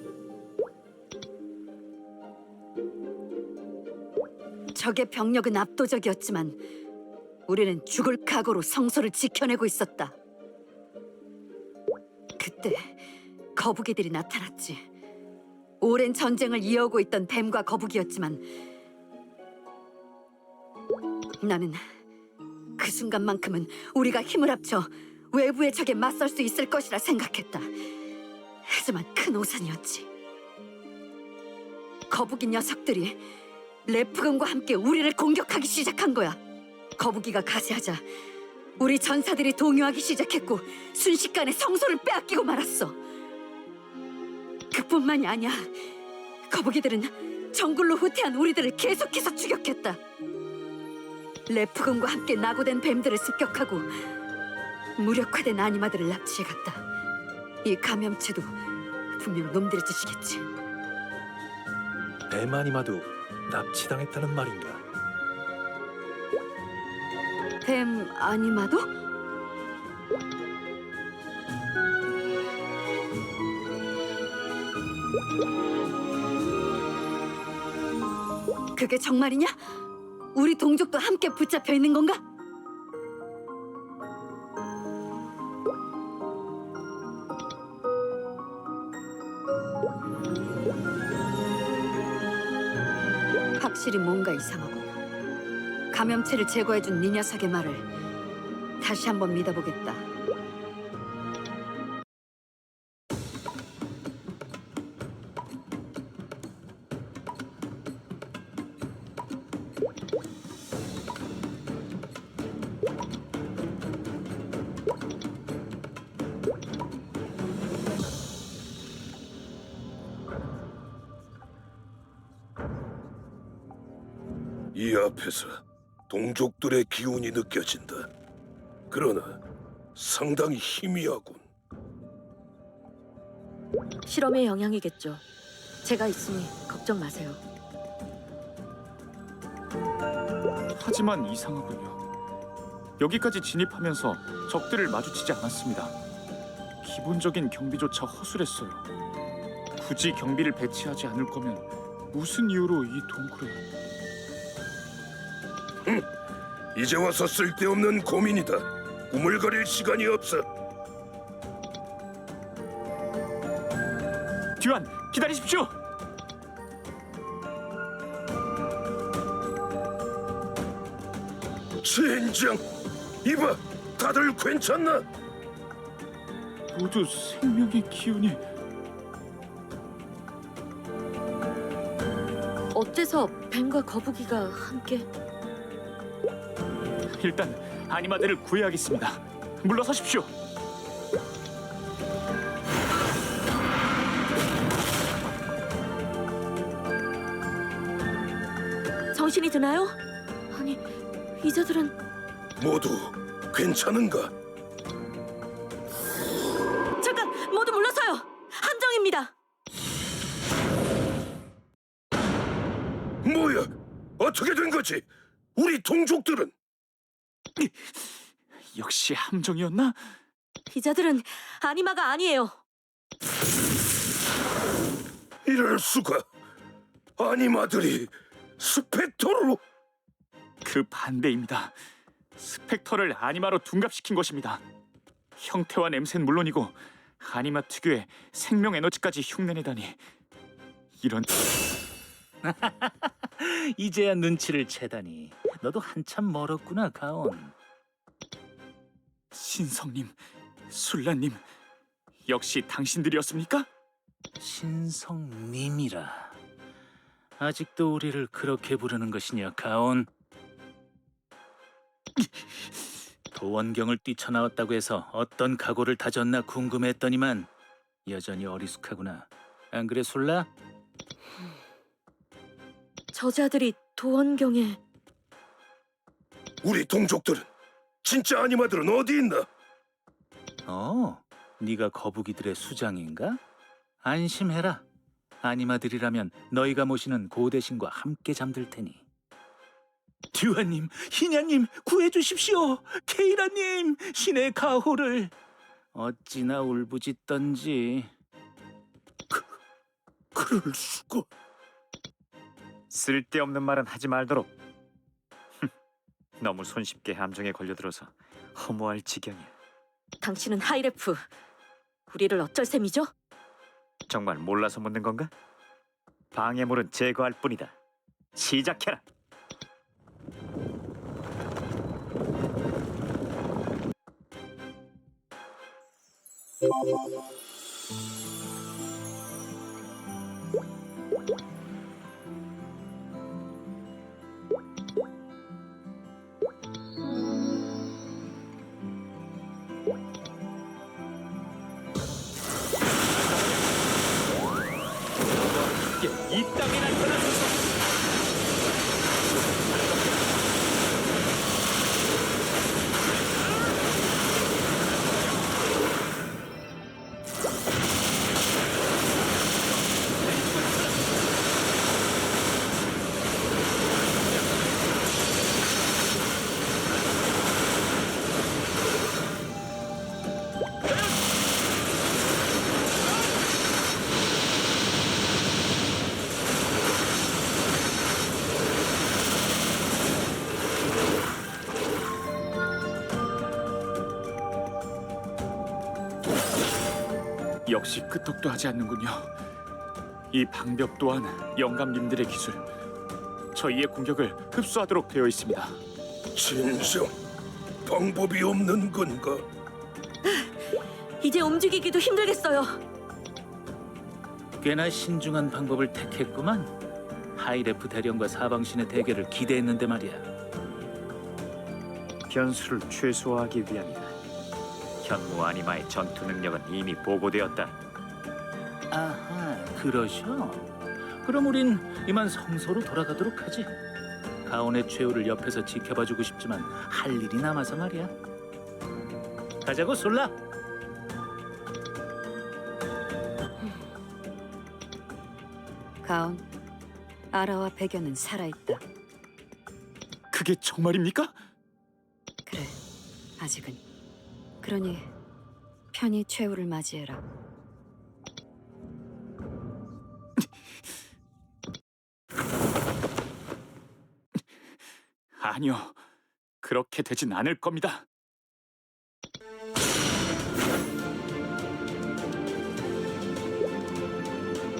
적의 병력은 압도적이었지만 우리는 죽을 각오로 성소를 지켜내고 있었다. 그때 거북이들이 나타났지. 오랜 전쟁을 이어오고 있던 뱀과 거북이였지만 나는 그 순간만큼은 우리가 힘을 합쳐 외부의 적에 맞설 수 있을 것이라 생각했다. 하지만 큰 오산이었지. 거북이 녀석들이 레프군과 함께 우리를 공격하기 시작한 거야. 거북이가 가세하자 우리 전사들이 동요하기 시작했고 순식간에 성소를 빼앗기고 말았어. 그뿐만이 아니야. 거북이들은 정글로 후퇴한 우리들을 계속해서 추격했다. 레프금과 함께 낙오된 뱀들을 습격하고 무력화된 아니마들을 납치해갔다. 이 감염체도 분명 놈들의 짓이겠지. 대마니마도 납치당했다는 말인가? 뱀 아니마도? 그게 정말이냐? 우리 동족도 함께 붙잡혀 있는 건가? 확실히 뭔가 이상하고 감염체를 제거해준 네 녀석의 말을 다시 한번 믿어보겠다. 이 앞에서 동족들의 기운이 느껴진다. 그러나 상당히 희미하군. 실험의 영향이겠죠. 제가 있으니 걱정 마세요. 하지만 이상하군요. 여기까지 진입하면서 적들을 마주치지 않았습니다. 기본적인 경비조차 허술했어요. 굳이 경비를 배치하지 않을 거면 무슨 이유로 이 동굴에... 이제 와서 쓸데없는 고민이다. 우물거릴 시간이 없어. 듀안, 기다리십시오! 젠장! 이봐! 다들 괜찮나? 모두 생명의 기운이... 어째서 뱀과 거북이가 함께... 일단 아니마들을 구해야겠습니다. 물러서십시오. 정신이 드나요? 아니, 이자들은... 모두 괜찮은가? 잠깐! 모두 물러서요! 함정입니다! 뭐야? 어떻게 된 거지? 우리 동족들은? 역시 함정이었나? 이자들은 아니마가 아니에요. 이럴 수가. 아니마들이 스펙터로... 그 반대입니다. 스펙터를 아니마로 둔갑시킨 것입니다. 형태와 냄새는 물론이고 아니마 특유의 생명 에너지까지 흉내내다니. 이런... 이제야 눈치를 채다니. 너도 한참 멀었구나, 가온. 신성님, 술라님, 역시 당신들이었습니까? 신성님이라. 아직도 우리를 그렇게 부르는 것이냐, 가온? 도원경을 뛰쳐나왔다고 해서 어떤 각오를 다졌나 궁금했더니만 여전히 어리숙하구나. 안 그래, 술라? 저자들이 도원경에... 우리 동족들은? 진짜 아니마들은 어디 있나? 네가 거북이들의 수장인가? 안심해라. 아니마들이라면 너희가 모시는 고대신과 함께 잠들 테니. 듀아님, 희냐님, 구해주십시오. 케이라님, 신의 가호를. 어찌나 울부짖던지. 그럴 수가... 쓸데없는 말은 하지 말도록. 너무 손쉽게 함정에 걸려들어서 허무할 지경이야. 당신은 하이레프, 우리를 어쩔 셈이죠? 정말 몰라서 묻는 건가? 방해물은 제거할 뿐이다. 시작해라. 이 땅에 나타나소서. 역시 끄떡도 하지 않는군요. 이 방벽 또한 영감님들의 기술. 저희의 공격을 흡수하도록 되어 있습니다. 진정 방법이 없는 건가? 이제 움직이기도 힘들겠어요. 꽤나 신중한 방법을 택했구만. 하이레프 대령과 사방신의 대결을 기대했는데 말이야. 변수를 최소화하기 위함이다. 현무 아니마의 전투 능력은 이미 보고되었다. 아하, 그러셔? 그럼 우린 이만 성소로 돌아가도록 하지. 가온의 최후를 옆에서 지켜봐주고 싶지만 할 일이 남아서 말이야. 가자고, 솔라. 가온, 아라와 백연은 살아있다. 그게 정말입니까? 그래, 아직은. 그러니 편히 최후를 맞이해라. 아니요, 그렇게 되진 않을 겁니다.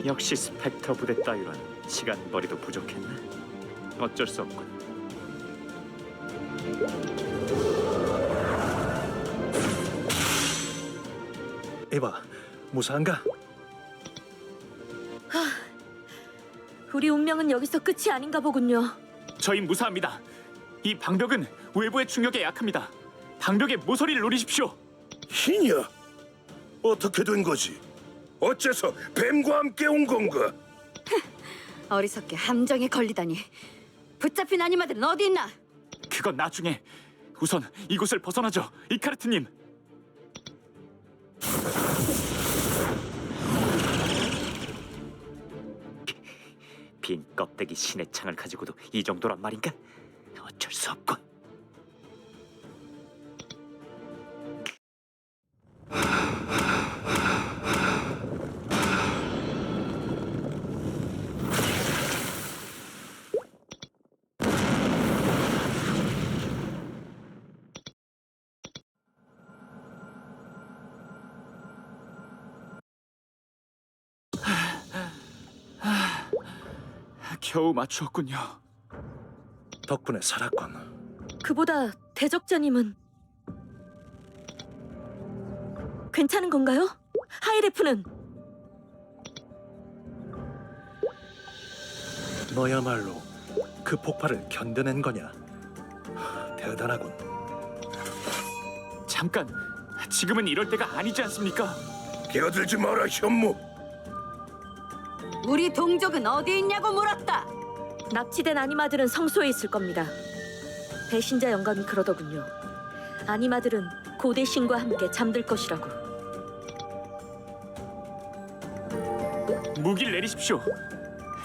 역시 스펙터 부대 따위론 시간벌이도 부족했나? 어쩔 수 없군. 이봐, 무사한가? 우리 운명은 여기서 끝이 아닌가 보군요. 저희 무사합니다. 이 방벽은 외부의 충격에 약합니다. 방벽의 모서리를 노리십시오. 희냐? 어떻게 된 거지? 어째서 뱀과 함께 온 건가? 어리석게 함정에 걸리다니. 붙잡힌 아니마들은 어디 있나? 그건 나중에. 우선 이곳을 벗어나죠, 이카르트님. 빈 껍데기 신의 창을 가지고도 이 정도란 말인가? 어쩔 수 없군. 겨우 맞추었군요. 덕분에 살았군. 그보다 대적자님은 괜찮은 건가요? 하이레프는? 너야말로 그 폭발을 견뎌낸 거냐? 대단하군. 잠깐, 지금은 이럴 때가 아니지 않습니까? 끼어들지 마라, 현무. 우리 동족은 어디 있냐고 물었다. 납치된 아니마들은 성소에 있을 겁니다. 배신자 영감이 그러더군요. 아니마들은 고대 신과 함께 잠들 것이라고. 무기를 내리십시오.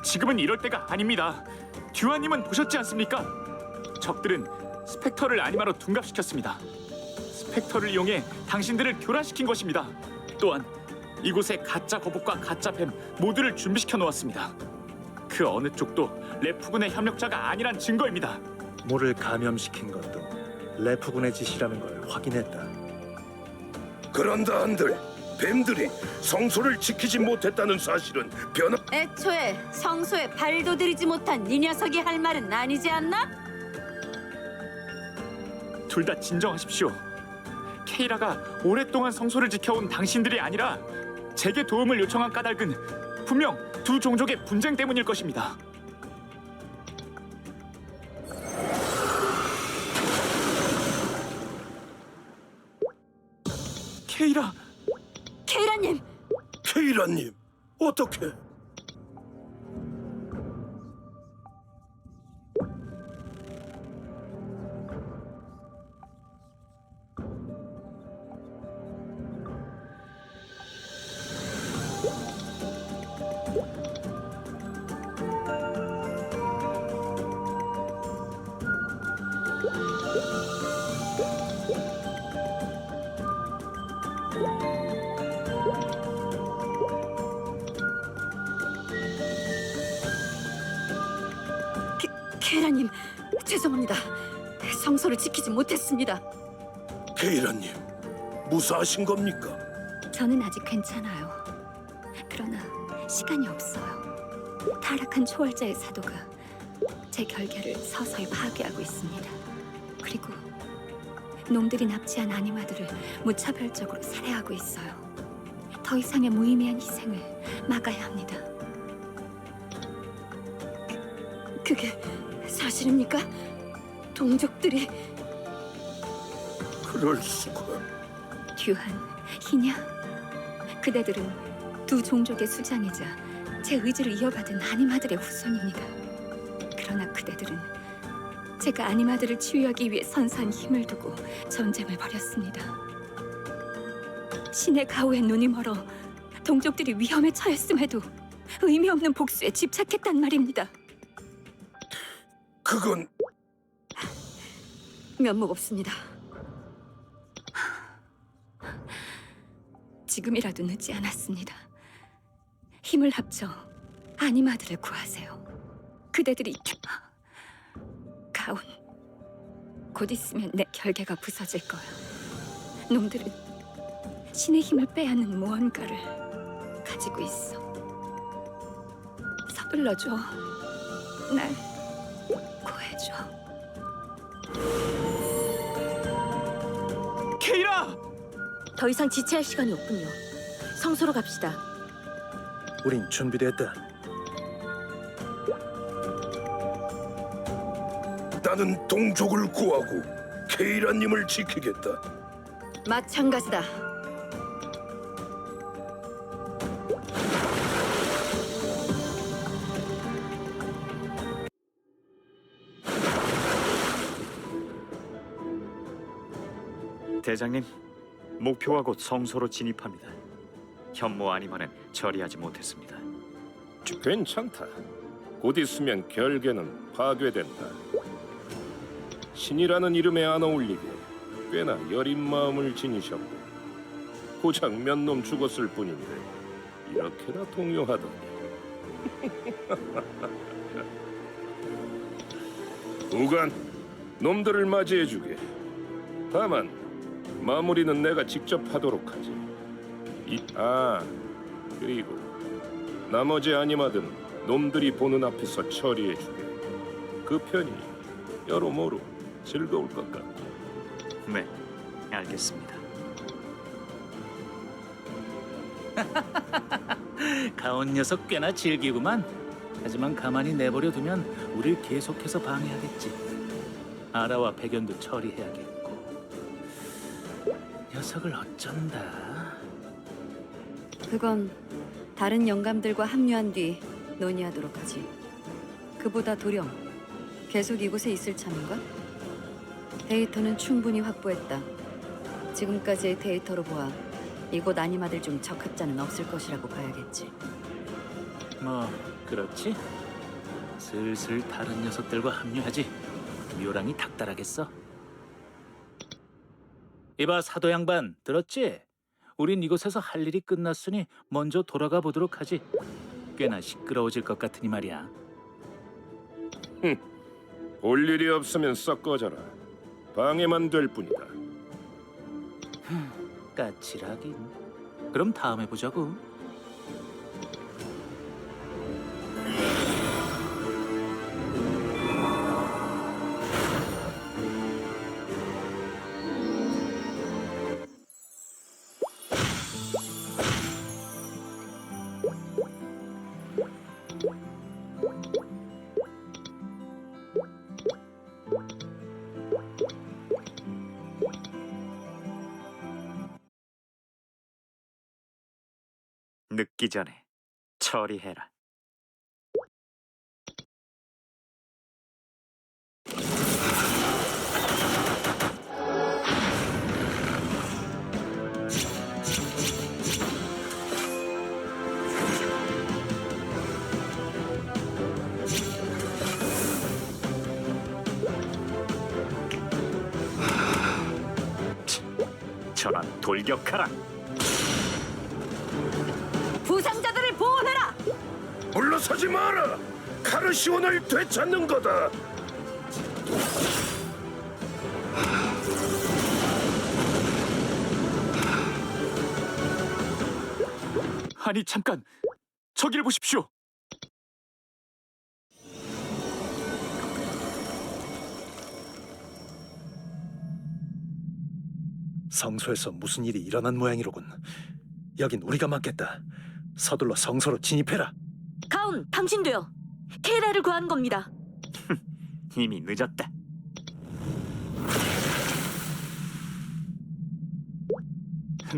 지금은 이럴 때가 아닙니다. 듀아님은 보셨지 않습니까? 적들은 스펙터를 아니마로 둔갑시켰습니다. 스펙터를 이용해 당신들을 교란시킨 것입니다. 또한 이곳에 가짜 거북과 가짜 뱀 모두를 준비시켜 놓았습니다. 그 어느 쪽도 레프군의 협력자가 아니란 증거입니다. 모를 감염시킨 것도 레프군의 짓이라는 걸 확인했다. 그런다 한들 뱀들이 성소를 지키지 못했다는 사실은 변함. 애초에 성소에 발도 들이지 못한 이 녀석이 할 말은 아니지 않나? 둘 다 진정하십시오. 케이라가 오랫동안 성소를 지켜온 당신들이 아니라 제게 도움을 요청한 까닭은 분명 두 종족의 분쟁 때문일 것입니다. 케이라! 케이라님! 케이라님, 어떻게? 케이라님, 죄송합니다. 성소를 지키지 못했습니다. 케이라님, 무사하신 겁니까? 저는 아직 괜찮아요. 그러나 시간이 없어요. 타락한 초월자의 사도가 제 결계를 서서히 파괴하고 있습니다. 그리고 놈들이 납치한 아니마들을 무차별적으로 살해하고 있어요. 더 이상의 무의미한 희생을 막아야 합니다. 그게 사실입니까? 동족들이 그럴 수가. 듀한, 희냐? 그대들은 두 종족의 수장이자 제 의지를 이어받은 아니마들의 후손입니다. 그러나 그대들은 제가 아니마들을 치유하기 위해 선사한 힘을 두고 전쟁을 벌였습니다. 신의 가호에 눈이 멀어 동족들이 위험에 처했음에도 의미 없는 복수에 집착했단 말입니다. 그건 면목 없습니다. 지금이라도 늦지 않았습니다. 힘을 합쳐 아니마들을 구하세요. 그대들이 가온, 곧 있으면 내 결계가 부서질 거야. 놈들은 신의 힘을 빼앗는 무언가를 가지고 있어. 서둘러줘. 날 구해줘. 케이라! 더 이상 지체할 시간이 없군요. 성소로 갑시다. 우린 준비됐다. 나는 동족을 구하고 케이라님을 지키겠다. 마찬가지다. 대장님, 목표와 곧 성소로 진입합니다. 현모 아니마는 처리하지 못했습니다. 괜찮다. 곧 있으면 결계는 파괴된다. 신이라는 이름에 안 어울리게 꽤나 여린 마음을 지니셨고 고작 몇 놈 죽었을 뿐인데 이렇게나 동요하더니 우간, 놈들을 맞이해주게. 다만 마무리는 내가 직접 하도록 하지. 그리고 나머지 아니마들은 놈들이 보는 앞에서 처리해주게. 그 편이 여러모로 즐거울 것 같고. 네, 알겠습니다. 가온 녀석 꽤나 즐기구만. 하지만 가만히 내버려 두면 우릴 계속해서 방해하겠지. 아라와 백연도 처리해야겠고. 녀석을 어쩐다. 그건 다른 영감들과 합류한 뒤 논의하도록 하지. 그보다 도령, 계속 이곳에 있을 참인가? 데이터는 충분히 확보했다. 지금까지의 데이터로 보아 이곳 아니마들 중 적합자는 없을 것이라고 봐야겠지. 뭐 그렇지. 슬슬 다른 녀석들과 합류하지. 묘랑이 닥달하겠어. 이봐 사도 양반, 들었지? 우린 이곳에서 할 일이 끝났으니 먼저 돌아가 보도록 하지. 꽤나 시끄러워질 것 같으니 말이야. 볼 일이 없으면 썩 꺼져라. 방해만 될 뿐이다. 까칠하긴. 그럼 다음에 보자고. 늦기 전에 처리해라. 전원 돌격하라. 부상자들을 보호해라. 물러서지 마라. 카르시온을 되찾는 거다. 아니 잠깐, 저기를 보십시오. 성소에서 무슨 일이 일어난 모양이로군. 여긴 우리가 맡겠다. 서둘러 성소로 진입해라. 가운, 당신도요. 케이라를 구하는 겁니다. 이미 늦었다.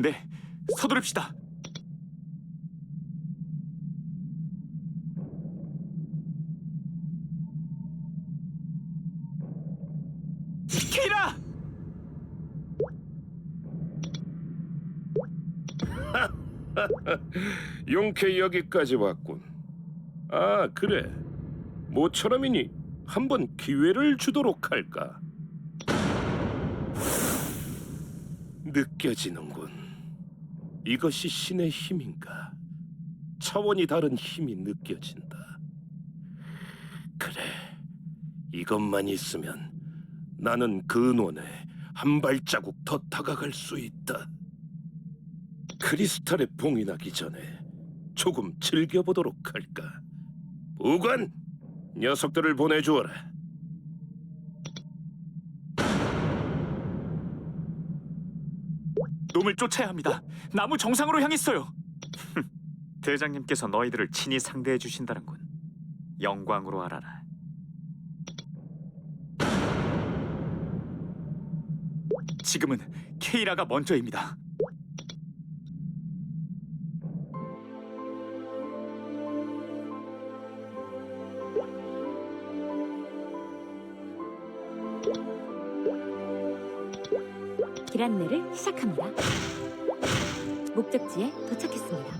네, 서두릅시다. 케이라! 용케 여기까지 왔군. 아, 그래. 모처럼이니 한번 기회를 주도록 할까? 느껴지는군. 이것이 신의 힘인가? 차원이 다른 힘이 느껴진다. 그래, 이것만 있으면 나는 근원에 한 발자국 더 다가갈 수 있다. 크리스탈에 봉이 나기 전에 조금 즐겨보도록 할까? 보관! 녀석들을 보내주어라. 놈을 쫓아야 합니다. 나무 정상으로 향했어요. 대장님께서 너희들을 친히 상대해 주신다는군. 영광으로 알아라. 지금은 케이라가 먼저입니다. 길 안내를 시작합니다. 목적지에 도착했습니다.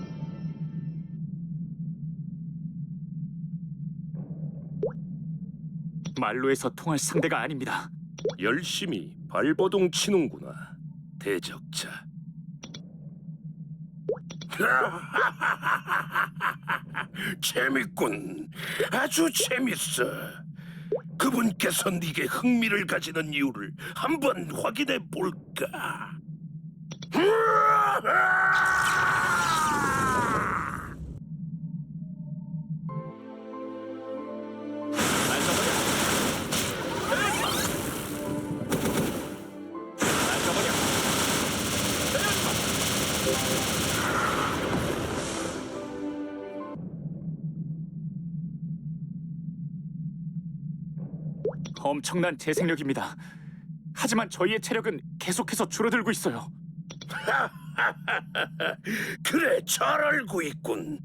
말로 해서 통할 상대가 아닙니다. 열심히 발버둥 치는구나, 대적자. 재밌군. 아주 재밌어. 그분께서 네게 흥미를 가지는 이유를 한번 확인해 볼까? 엄청난 재생력입니다. 하지만 저희의 체력은 계속해서 줄어들고 있어요. 그래, 잘 알고 있군.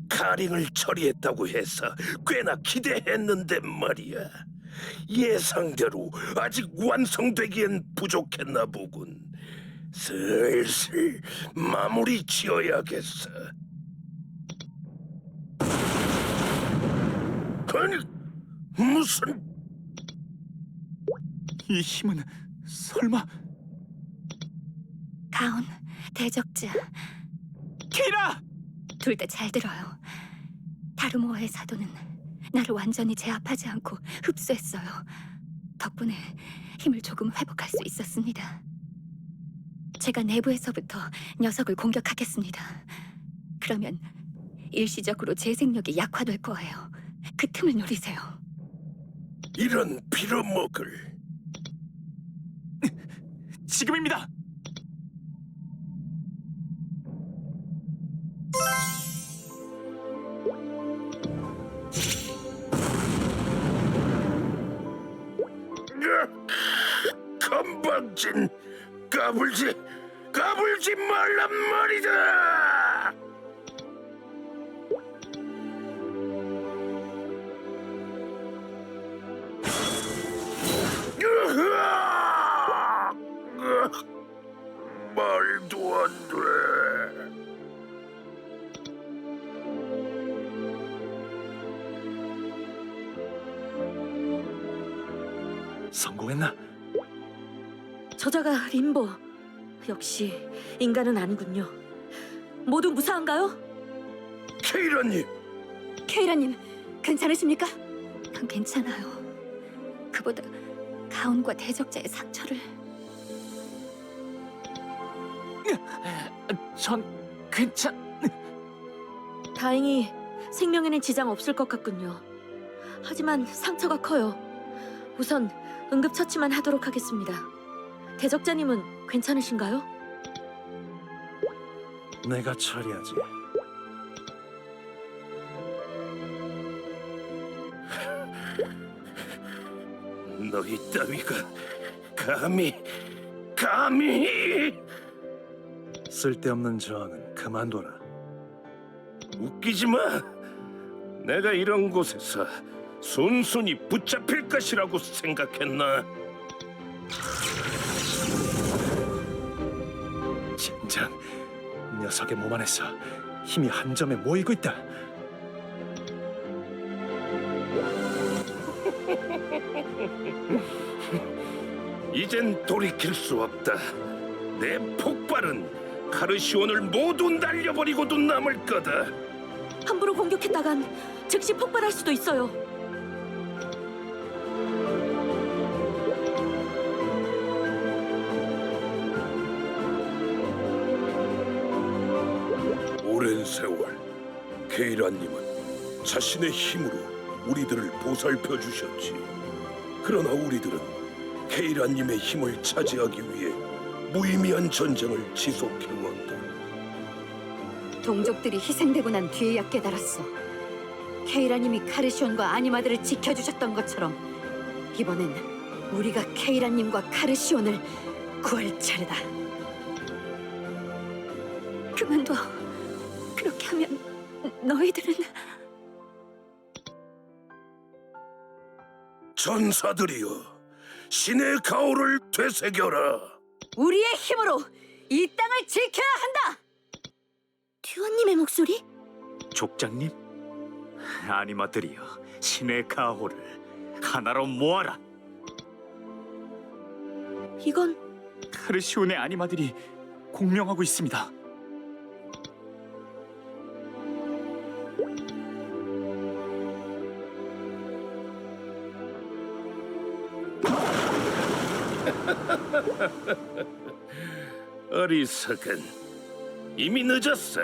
카링을 처리했다고 해서 꽤나 기대했는데 말이야. 예상대로 아직 완성되기엔 부족했나 보군. 슬슬 마무리 지어야겠어. 아니, 무슨... 이 힘은 설마... 가온, 대적자, 케이라! 둘 다 잘 들어요. 다루모아의 사도는 나를 완전히 제압하지 않고 흡수했어요. 덕분에 힘을 조금 회복할 수 있었습니다. 제가 내부에서부터 녀석을 공격하겠습니다. 그러면 일시적으로 제 생력이 약화될 거예요. 그 틈을 노리세요. 이런 빌어먹을... 지금입니다! 건방진, 까불지 말란 말이다. 말도 안 돼. 성공했나? 저자가 림보, 역시 인간은 아니군요. 모두 무사한가요? 케이라님, 케이라님, 괜찮으십니까? 괜찮아요. 그보다 가온과 대적자의 상처를... 전 괜찮... 다행히 생명에는 지장 없을 것 같군요. 하지만 상처가 커요. 우선 응급처치만 하도록 하겠습니다. 대적자님은 괜찮으신가요? 내가 처리하지. 너희 따위가 감히 쓸데없는 저항은 그만둬라. 웃기지 마. 내가 이런 곳에서 순순히 붙잡힐 것이라고 생각했나? 젠장, 녀석의 몸 안에서 힘이 한 점에 모이고 있다. 이젠 돌이킬 수 없다. 내 폭발은 카르시온을 모두 날려버리고도 남을 거다. 함부로 공격했다간 즉시 폭발할 수도 있어요. 오랜 세월 케이라님은 자신의 힘으로 우리들을 보살펴 주셨지. 그러나 우리들은 케이라님의 힘을 차지하기 위해 무의미한 전쟁을 지속해왔다. 동족들이 희생되고 난 뒤에야 깨달았어. 케이라님이 카르시온과 아니마들을 지켜주셨던 것처럼 이번엔 우리가 케이라님과 카르시온을 구할 차례다. 그만둬. 그렇게 하면 너희들은... 전사들이여, 신의 가호를 되새겨라. 우리의 힘으로 이 땅을 지켜야 한다! 듀언님의 목소리? 족장님, 아니마들이여, 신의 가호를 하나로 모아라. 이건 카르시온의 아니마들이 공명하고 있습니다. 어리석은, 이미 늦었어.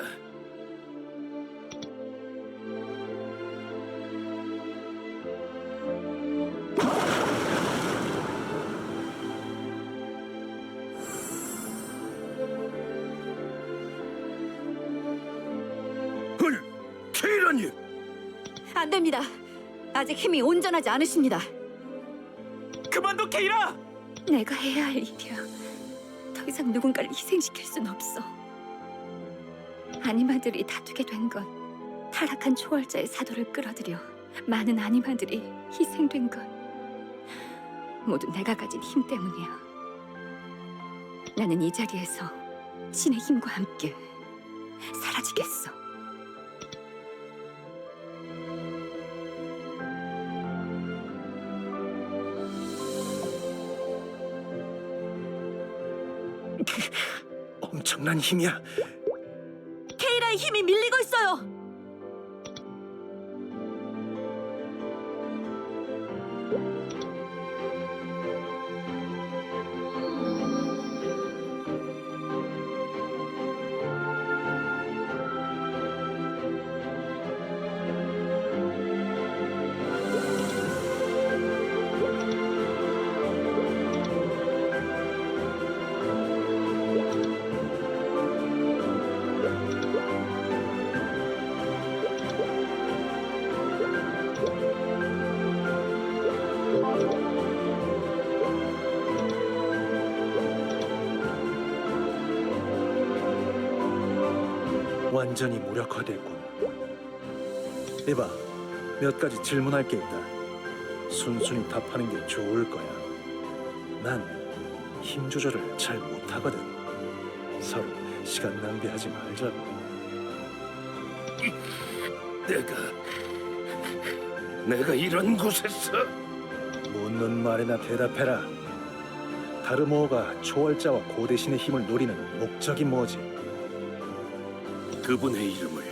케이라님! 안 됩니다. 아직 힘이 온전하지 않으십니다. 그만둬, 케이라! 내가 해야 할 일이야. 더 이상 누군가를 희생시킬 순 없어. 아니마들이 다투게 된 건 타락한 초월자의 사도를 끌어들여 많은 아니마들이 희생된 건 모두 내가 가진 힘 때문이야. 나는 이 자리에서 신의 힘과 함께 사라지겠어. 엄청난 힘이야. 케이라의 힘이 밀리고 있어요. 완전히 무력화됐군. 이봐, 몇 가지 질문할 게 있다. 순순히 답하는 게 좋을 거야. 난 힘 조절을 잘 못하거든. 서로 시간 낭비하지 말자고. 내가 이런 곳에서 묻는 말이나 대답해라. 다르모어가 초월자와 고대신의 힘을 노리는 목적이 뭐지? 그분의 이름을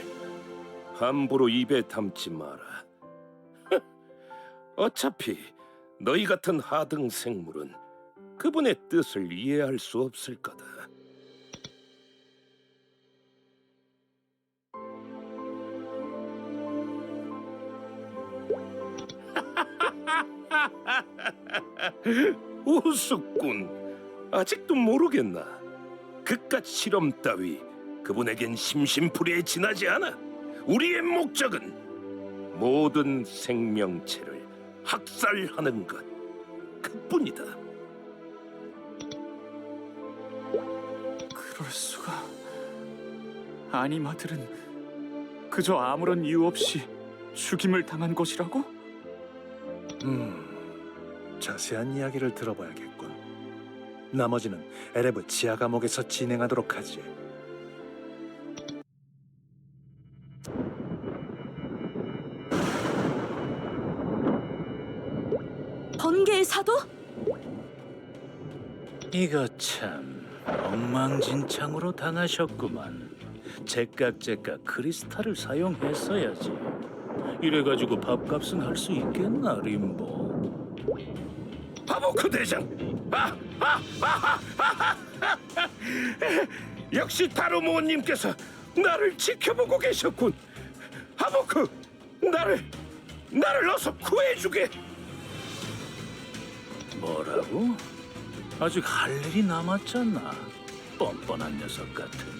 함부로 입에 담지 마라. 어차피 너희 같은 하등 생물은 그분의 뜻을 이해할 수 없을 거다. 우습군. 아직도 모르겠나? 그깟 실험 따위 그분에겐 심심풀이에 지나지 않아. 우리의 목적은 모든 생명체를 학살하는 것 그뿐이다. 그럴 수가. 아니마들은 그저 아무런 이유 없이 죽임을 당한 것이라고? 자세한 이야기를 들어봐야겠군. 나머지는 에레브 지하 감옥에서 진행하도록 하지. 번개의 사도? 이거 참 엉망진창으로 당하셨구만. 제깍제깍 크리스탈을 사용했어야지. 이래가지고 밥값은 할 수 있겠나, 림보? 하보크 대장! 역시 다루모님께서 나를 지켜보고 계셨군. 하보크, 나를 어서 구해주게. 뭐라고? 아직 할 일이 남았잖아. 뻔뻔한 녀석 같은.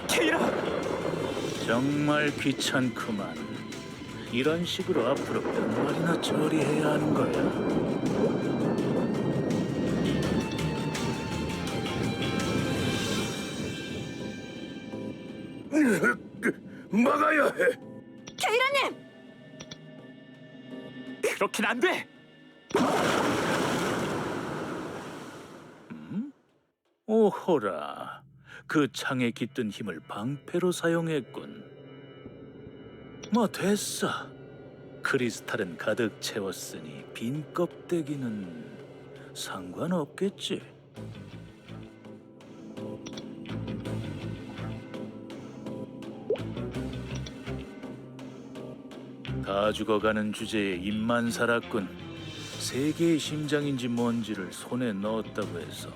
케이라! 정말 귀찮구만. 이런 식으로 앞으로 몇 마리나 처리해야 하는 거야? 막아야 해. 그렇게는 안 돼! 오호라, 그 창에 깃든 힘을 방패로 사용했군. 뭐 됐어. 크리스탈은 가득 채웠으니 빈 껍데기는 상관없겠지. 다 죽어가는 주제에 입만 살았군. 세계의 심장인지 뭔지를 손에 넣었다고 해서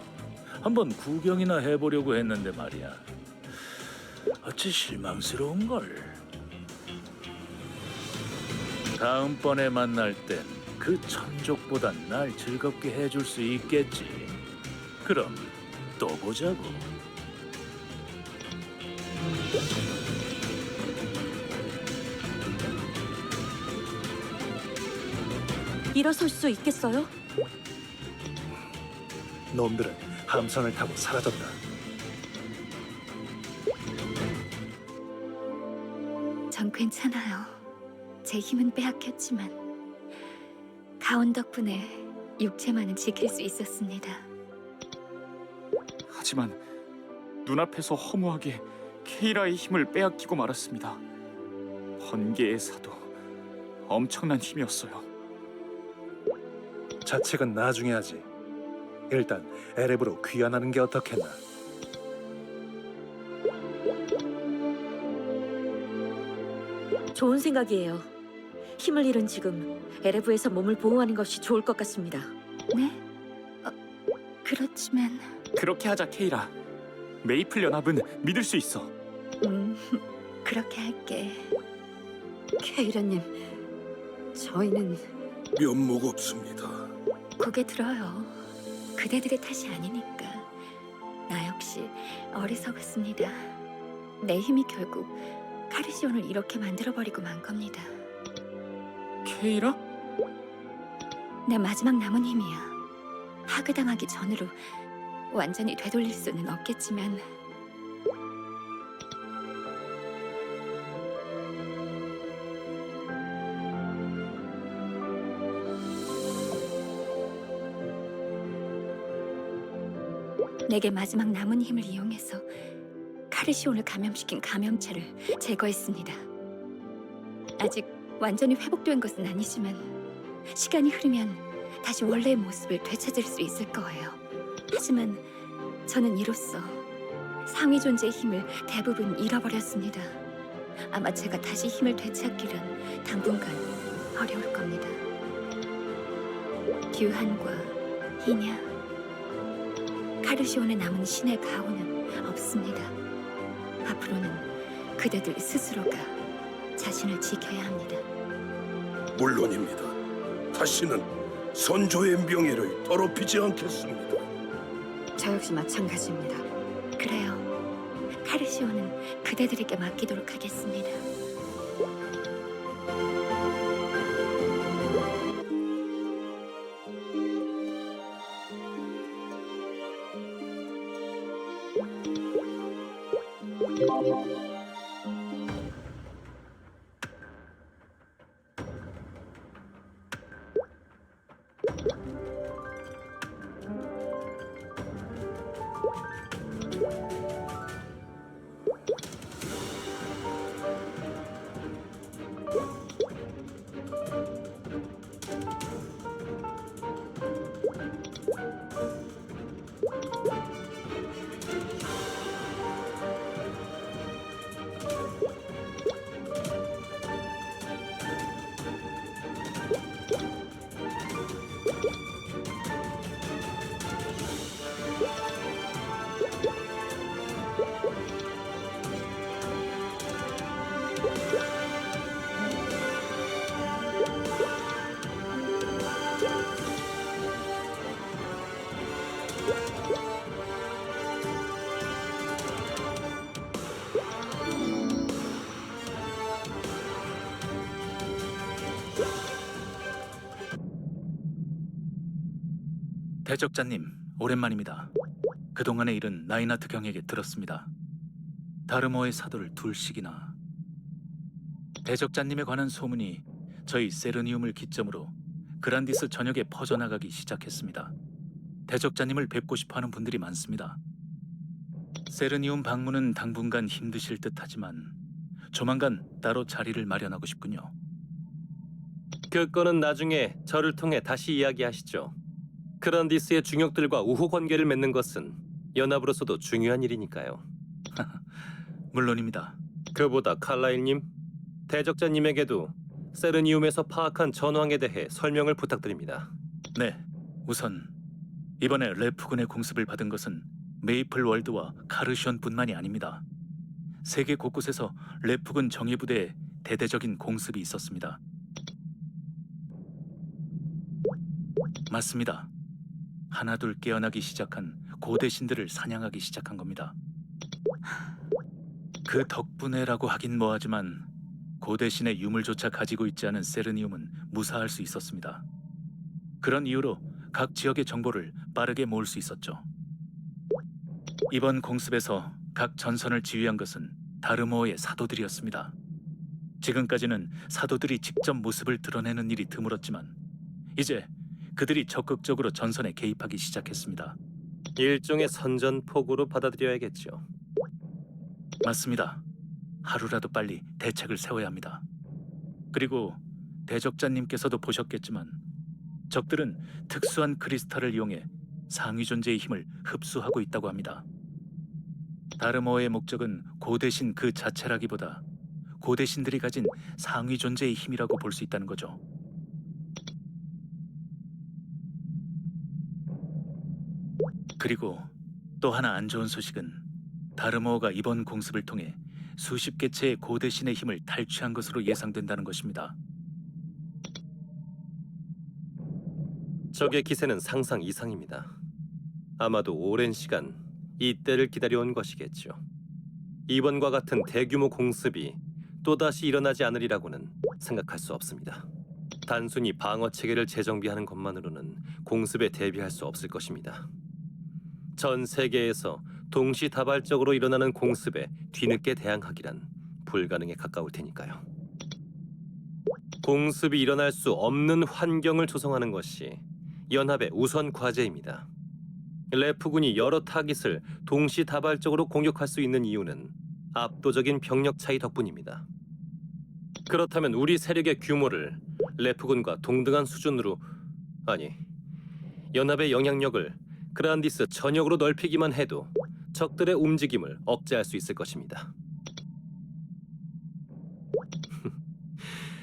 한번 구경이나 해보려고 했는데 말이야. 어찌 실망스러운걸. 다음번에 만날 땐 그 천족보단 날 즐겁게 해줄 수 있겠지. 그럼 또 보자고. 일어설 수 있겠어요? 놈들은 함선을 타고 사라졌다. 전 괜찮아요. 제 힘은 빼앗겼지만 가온 덕분에 육체만은 지킬 수 있었습니다. 하지만 눈앞에서 허무하게 케이라의 힘을 빼앗기고 말았습니다. 번개의 사도 엄청난 힘이었어요. 자책은 나중에 하지. 일단 에레브로 귀환하는 게 어떻겠나? 좋은 생각이에요. 힘을 잃은 지금 에레브에서 몸을 보호하는 것이 좋을 것 같습니다. 네? 그렇지만 그렇게 하자, 케이라. 메이플 연합은 믿을 수 있어. 그렇게 할게. 케이라님, 저희는 면목 없습니다. 고개 들어요. 그대들의 탓이 아니니까. 나 역시 어리석었습니다. 내 힘이 결국 카르시온을 이렇게 만들어버리고 만 겁니다. 케이라? 내 마지막 남은 힘이야. 하그당하기 전으로 완전히 되돌릴 수는 없겠지만 내게 마지막 남은 힘을 이용해서 카르시온을 감염시킨 감염체를 제거했습니다. 아직 완전히 회복된 것은 아니지만 시간이 흐르면 다시 원래의 모습을 되찾을 수 있을 거예요. 하지만 저는 이로써 상위 존재의 힘을 대부분 잃어버렸습니다. 아마 제가 다시 힘을 되찾기란 당분간 어려울 겁니다. 듀한과 희냐, 카르시온에 남은 신의 가호는 없습니다. 앞으로는 그대들 스스로가 자신을 지켜야 합니다. 물론입니다. 다시는 선조의 명예를 더럽히지 않겠습니다. 저 역시 마찬가지입니다. 그래요. 카르시온은 그대들에게 맡기도록 하겠습니다. 대적자님, 오랜만입니다. 그동안의 일은 나이나트 경에게 들었습니다. 다르모의 사도를 둘씩이나. 대적자님에 관한 소문이 저희 세르니움을 기점으로 그란디스 전역에 퍼져나가기 시작했습니다. 대적자님을 뵙고 싶어하는 분들이 많습니다. 세르니움 방문은 당분간 힘드실 듯하지만 조만간 따로 자리를 마련하고 싶군요. 그 건은 나중에 저를 통해 다시 이야기하시죠. 그란디스의 중역들과 우호 관계를 맺는 것은 연합으로서도 중요한 일이니까요. 물론입니다. 그보다 칼라일님, 대적자님에게도 세르니움에서 파악한 전황에 대해 설명을 부탁드립니다. 네, 우선 이번에 레프군의 공습을 받은 것은 메이플 월드와 카르시온뿐만이 아닙니다. 세계 곳곳에서 레프군 정예부대에 대대적인 공습이 있었습니다. 맞습니다. 하나둘 깨어나기 시작한 고대신들을 사냥하기 시작한 겁니다. 그 덕분에라고 하긴 뭐하지만 고대신의 유물조차 가지고 있지 않은 세르니움은 무사할 수 있었습니다. 그런 이유로 각 지역의 정보를 빠르게 모을 수 있었죠. 이번 공습에서 각 전선을 지휘한 것은 다르모어의 사도들이었습니다. 지금까지는 사도들이 직접 모습을 드러내는 일이 드물었지만 이제 그들이 적극적으로 전선에 개입하기 시작했습니다. 일종의 선전포고로 받아들여야겠죠. 맞습니다. 하루라도 빨리 대책을 세워야 합니다. 그리고 대적자님께서도 보셨겠지만 적들은 특수한 크리스탈을 이용해 상위 존재의 힘을 흡수하고 있다고 합니다. 다르모어의 목적은 고대신 그 자체라기보다 고대신들이 가진 상위 존재의 힘이라고 볼 수 있다는 거죠. 그리고 또 하나 안 좋은 소식은 다르모어가 이번 공습을 통해 수십 개체의 고대신의 힘을 탈취한 것으로 예상된다는 것입니다. 적의 기세는 상상 이상입니다. 아마도 오랜 시간 이 때를 기다려온 것이겠죠. 이번과 같은 대규모 공습이 또다시 일어나지 않으리라고는 생각할 수 없습니다. 단순히 방어 체계를 재정비하는 것만으로는 공습에 대비할 수 없을 것입니다. 전 세계에서 동시다발적으로 일어나는 공습에 뒤늦게 대항하기란 불가능에 가까울 테니까요. 공습이 일어날 수 없는 환경을 조성하는 것이 연합의 우선 과제입니다. 레프군이 여러 타깃을 동시다발적으로 공격할 수 있는 이유는 압도적인 병력 차이 덕분입니다. 그렇다면 우리 세력의 규모를 레프군과 동등한 수준으로, 아니, 연합의 영향력을 그란디스 전역으로 넓히기만 해도 적들의 움직임을 억제할 수 있을 것입니다.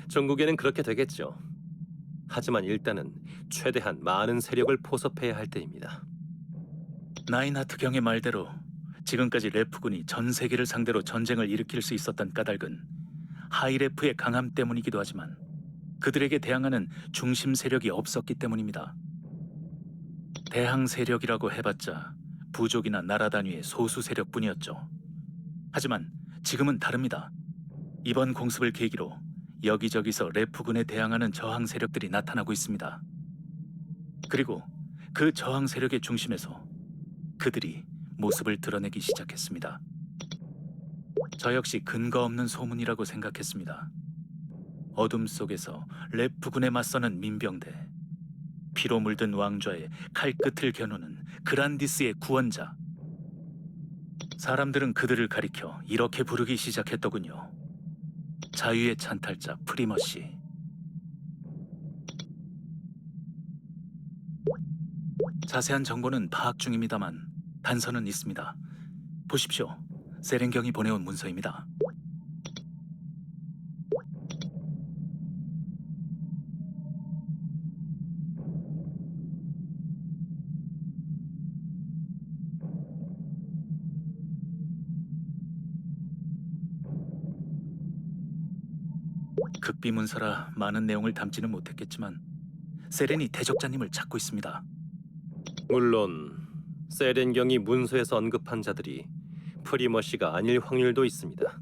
전국에는 그렇게 되겠죠. 하지만 일단은 최대한 많은 세력을 포섭해야 할 때입니다. 나인하트 경의 말대로 지금까지 레프군이 전 세계를 상대로 전쟁을 일으킬 수 있었던 까닭은 하이레프의 강함 때문이기도 하지만 그들에게 대항하는 중심 세력이 없었기 때문입니다. 대항 세력이라고 해봤자 부족이나 나라 단위의 소수 세력뿐이었죠. 하지만 지금은 다릅니다. 이번 공습을 계기로 여기저기서 레프군에 대항하는 저항 세력들이 나타나고 있습니다. 그리고 그 저항 세력의 중심에서 그들이 모습을 드러내기 시작했습니다. 저 역시 근거 없는 소문이라고 생각했습니다. 어둠 속에서 레프군에 맞서는 민병대, 피로 물든 왕좌의 칼끝을 겨누는 그란디스의 구원자. 사람들은 그들을 가리켜 이렇게 부르기 시작했더군요. 자유의 찬탈자 프리머시. 자세한 정보는 파악 중입니다만 단서는 있습니다. 보십시오. 세렝경이 보내온 문서입니다. 극비문서라 많은 내용을 담지는 못했겠지만 세렌이 대적자님을 찾고 있습니다. 물론 세렝경이 문서에서 언급한 자들이 프리머시가 아닐 확률도 있습니다.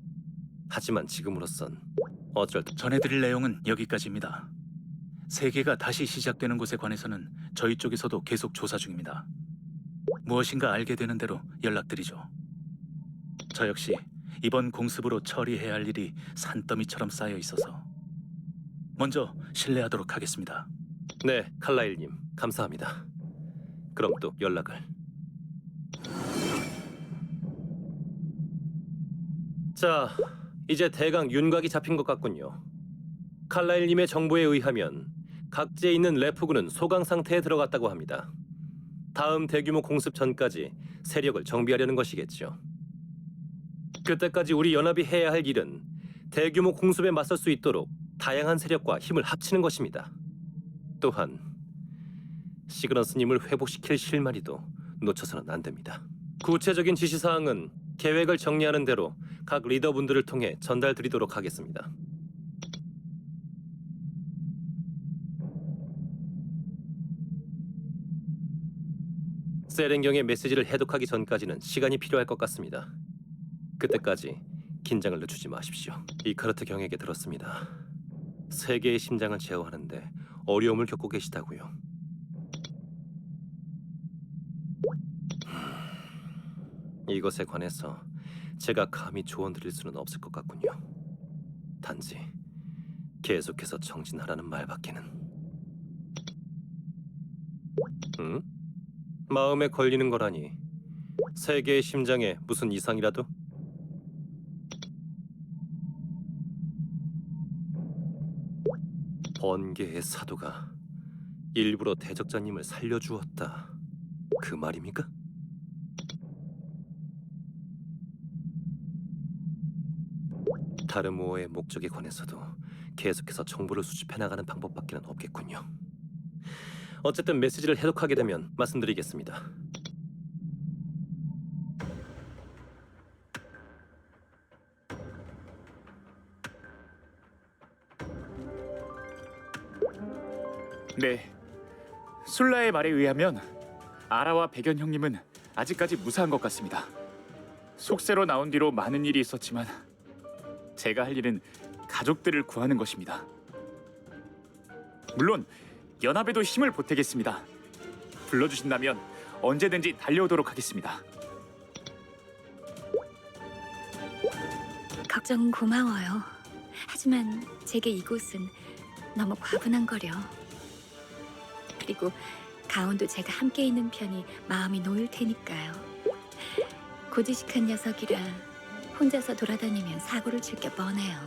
하지만 지금으로선 어쩔 수 전해드릴 내용은 여기까지입니다. 세계가 다시 시작되는 곳에 관해서는 저희 쪽에서도 계속 조사 중입니다. 무엇인가 알게 되는 대로 연락드리죠. 저 역시 이번 공습으로 처리해야 할 일이 산더미처럼 쌓여 있어서 먼저 실례하도록 하겠습니다. 네, 칼라일님 감사합니다. 그럼 또 연락을. 자, 이제 대강 윤곽이 잡힌 것 같군요. 칼라일님의 정보에 의하면 각지에 있는 레프군은 소강 상태에 들어갔다고 합니다. 다음 대규모 공습 전까지 세력을 정비하려는 것이겠죠. 그때까지 우리 연합이 해야 할 일은 대규모 공습에 맞설 수 있도록 다양한 세력과 힘을 합치는 것입니다. 또한 시그너스님을 회복시킬 실마리도 놓쳐서는 안 됩니다. 구체적인 지시사항은 계획을 정리하는 대로 각 리더분들을 통해 전달드리도록 하겠습니다. 세렝경의 메시지를 해독하기 전까지는 시간이 필요할 것 같습니다. 그때까지 긴장을 늦추지 마십시오. 이카르트 경에게 들었습니다. 세계의 심장을 제어하는데 어려움을 겪고 계시다고요. 이것에 관해서 제가 감히 조언 드릴 수는 없을 것 같군요. 단지 계속해서 정진하라는 말밖에는. 응? 마음에 걸리는 거라니. 세계의 심장에 무슨 이상이라도? 번개의 사도가 일부러 대적자님을 살려주었다. 그 말입니까? 다르모어의 목적에 관해서도 계속해서 정보를 수집해 나가는 방법밖에는 없겠군요. 어쨌든 메시지를 해독하게 되면 말씀드리겠습니다. 네, 술라의 말에 의하면 아라와 백연 형님은 아직까지 무사한 것 같습니다. 속세로 나온 뒤로 많은 일이 있었지만 제가 할 일은 가족들을 구하는 것입니다. 물론 연합에도 힘을 보태겠습니다. 불러주신다면 언제든지 달려오도록 하겠습니다. 걱정은 고마워요. 하지만 제게 이곳은 너무 과분한 거려. 그리고 가온도 제가 함께 있는 편이 마음이 놓일 테니까요. 고지식한 녀석이라 혼자서 돌아다니면 사고를 칠 게 뻔해요.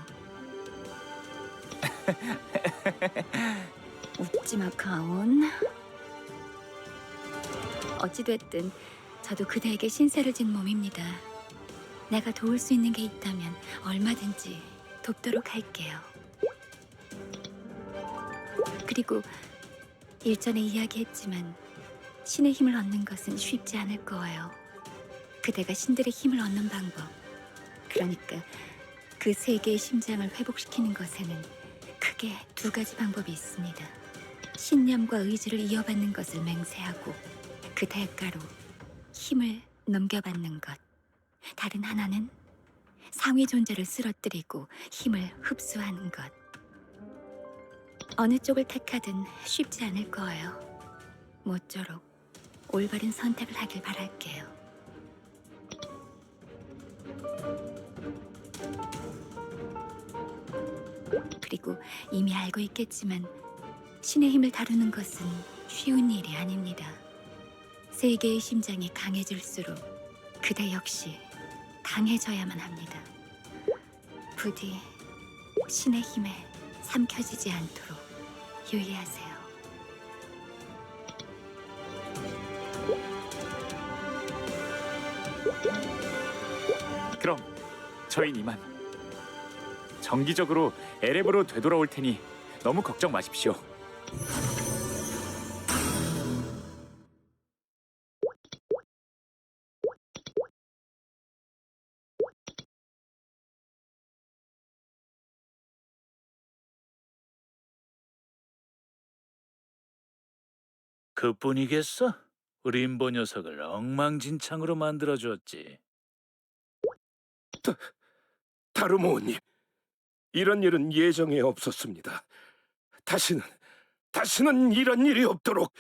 웃지마, 가온. 어찌됐든 저도 그대에게 신세를 진 몸입니다. 내가 도울 수 있는 게 있다면 얼마든지 돕도록 할게요. 그리고 일전에 이야기했지만 신의 힘을 얻는 것은 쉽지 않을 거예요. 그대가 신들의 힘을 얻는 방법, 그러니까 그 세 개의 심장을 회복시키는 것에는 크게 두 가지 방법이 있습니다. 신념과 의지를 이어받는 것을 맹세하고 그 대가로 힘을 넘겨받는 것. 다른 하나는 상위 존재를 쓰러뜨리고 힘을 흡수하는 것. 어느 쪽을 택하든 쉽지 않을 거예요. 모쪼록 올바른 선택을 하길 바랄게요. 그리고 이미 알고 있겠지만 신의 힘을 다루는 것은 쉬운 일이 아닙니다. 세 개의 심장이 강해질수록 그대 역시 강해져야만 합니다. 부디 신의 힘에 삼켜지지 않도록 유의하세요. 그럼 저희는 이만. 정기적으로 에reb으로 되돌아올 테니 너무 걱정 마십시오. 그뿐이겠어? 림보 녀석을 엉망진창으로 만들어줬지. 다루모님, 이런 일은 예정에 없었습니다. 다시는 이런 일이 없도록.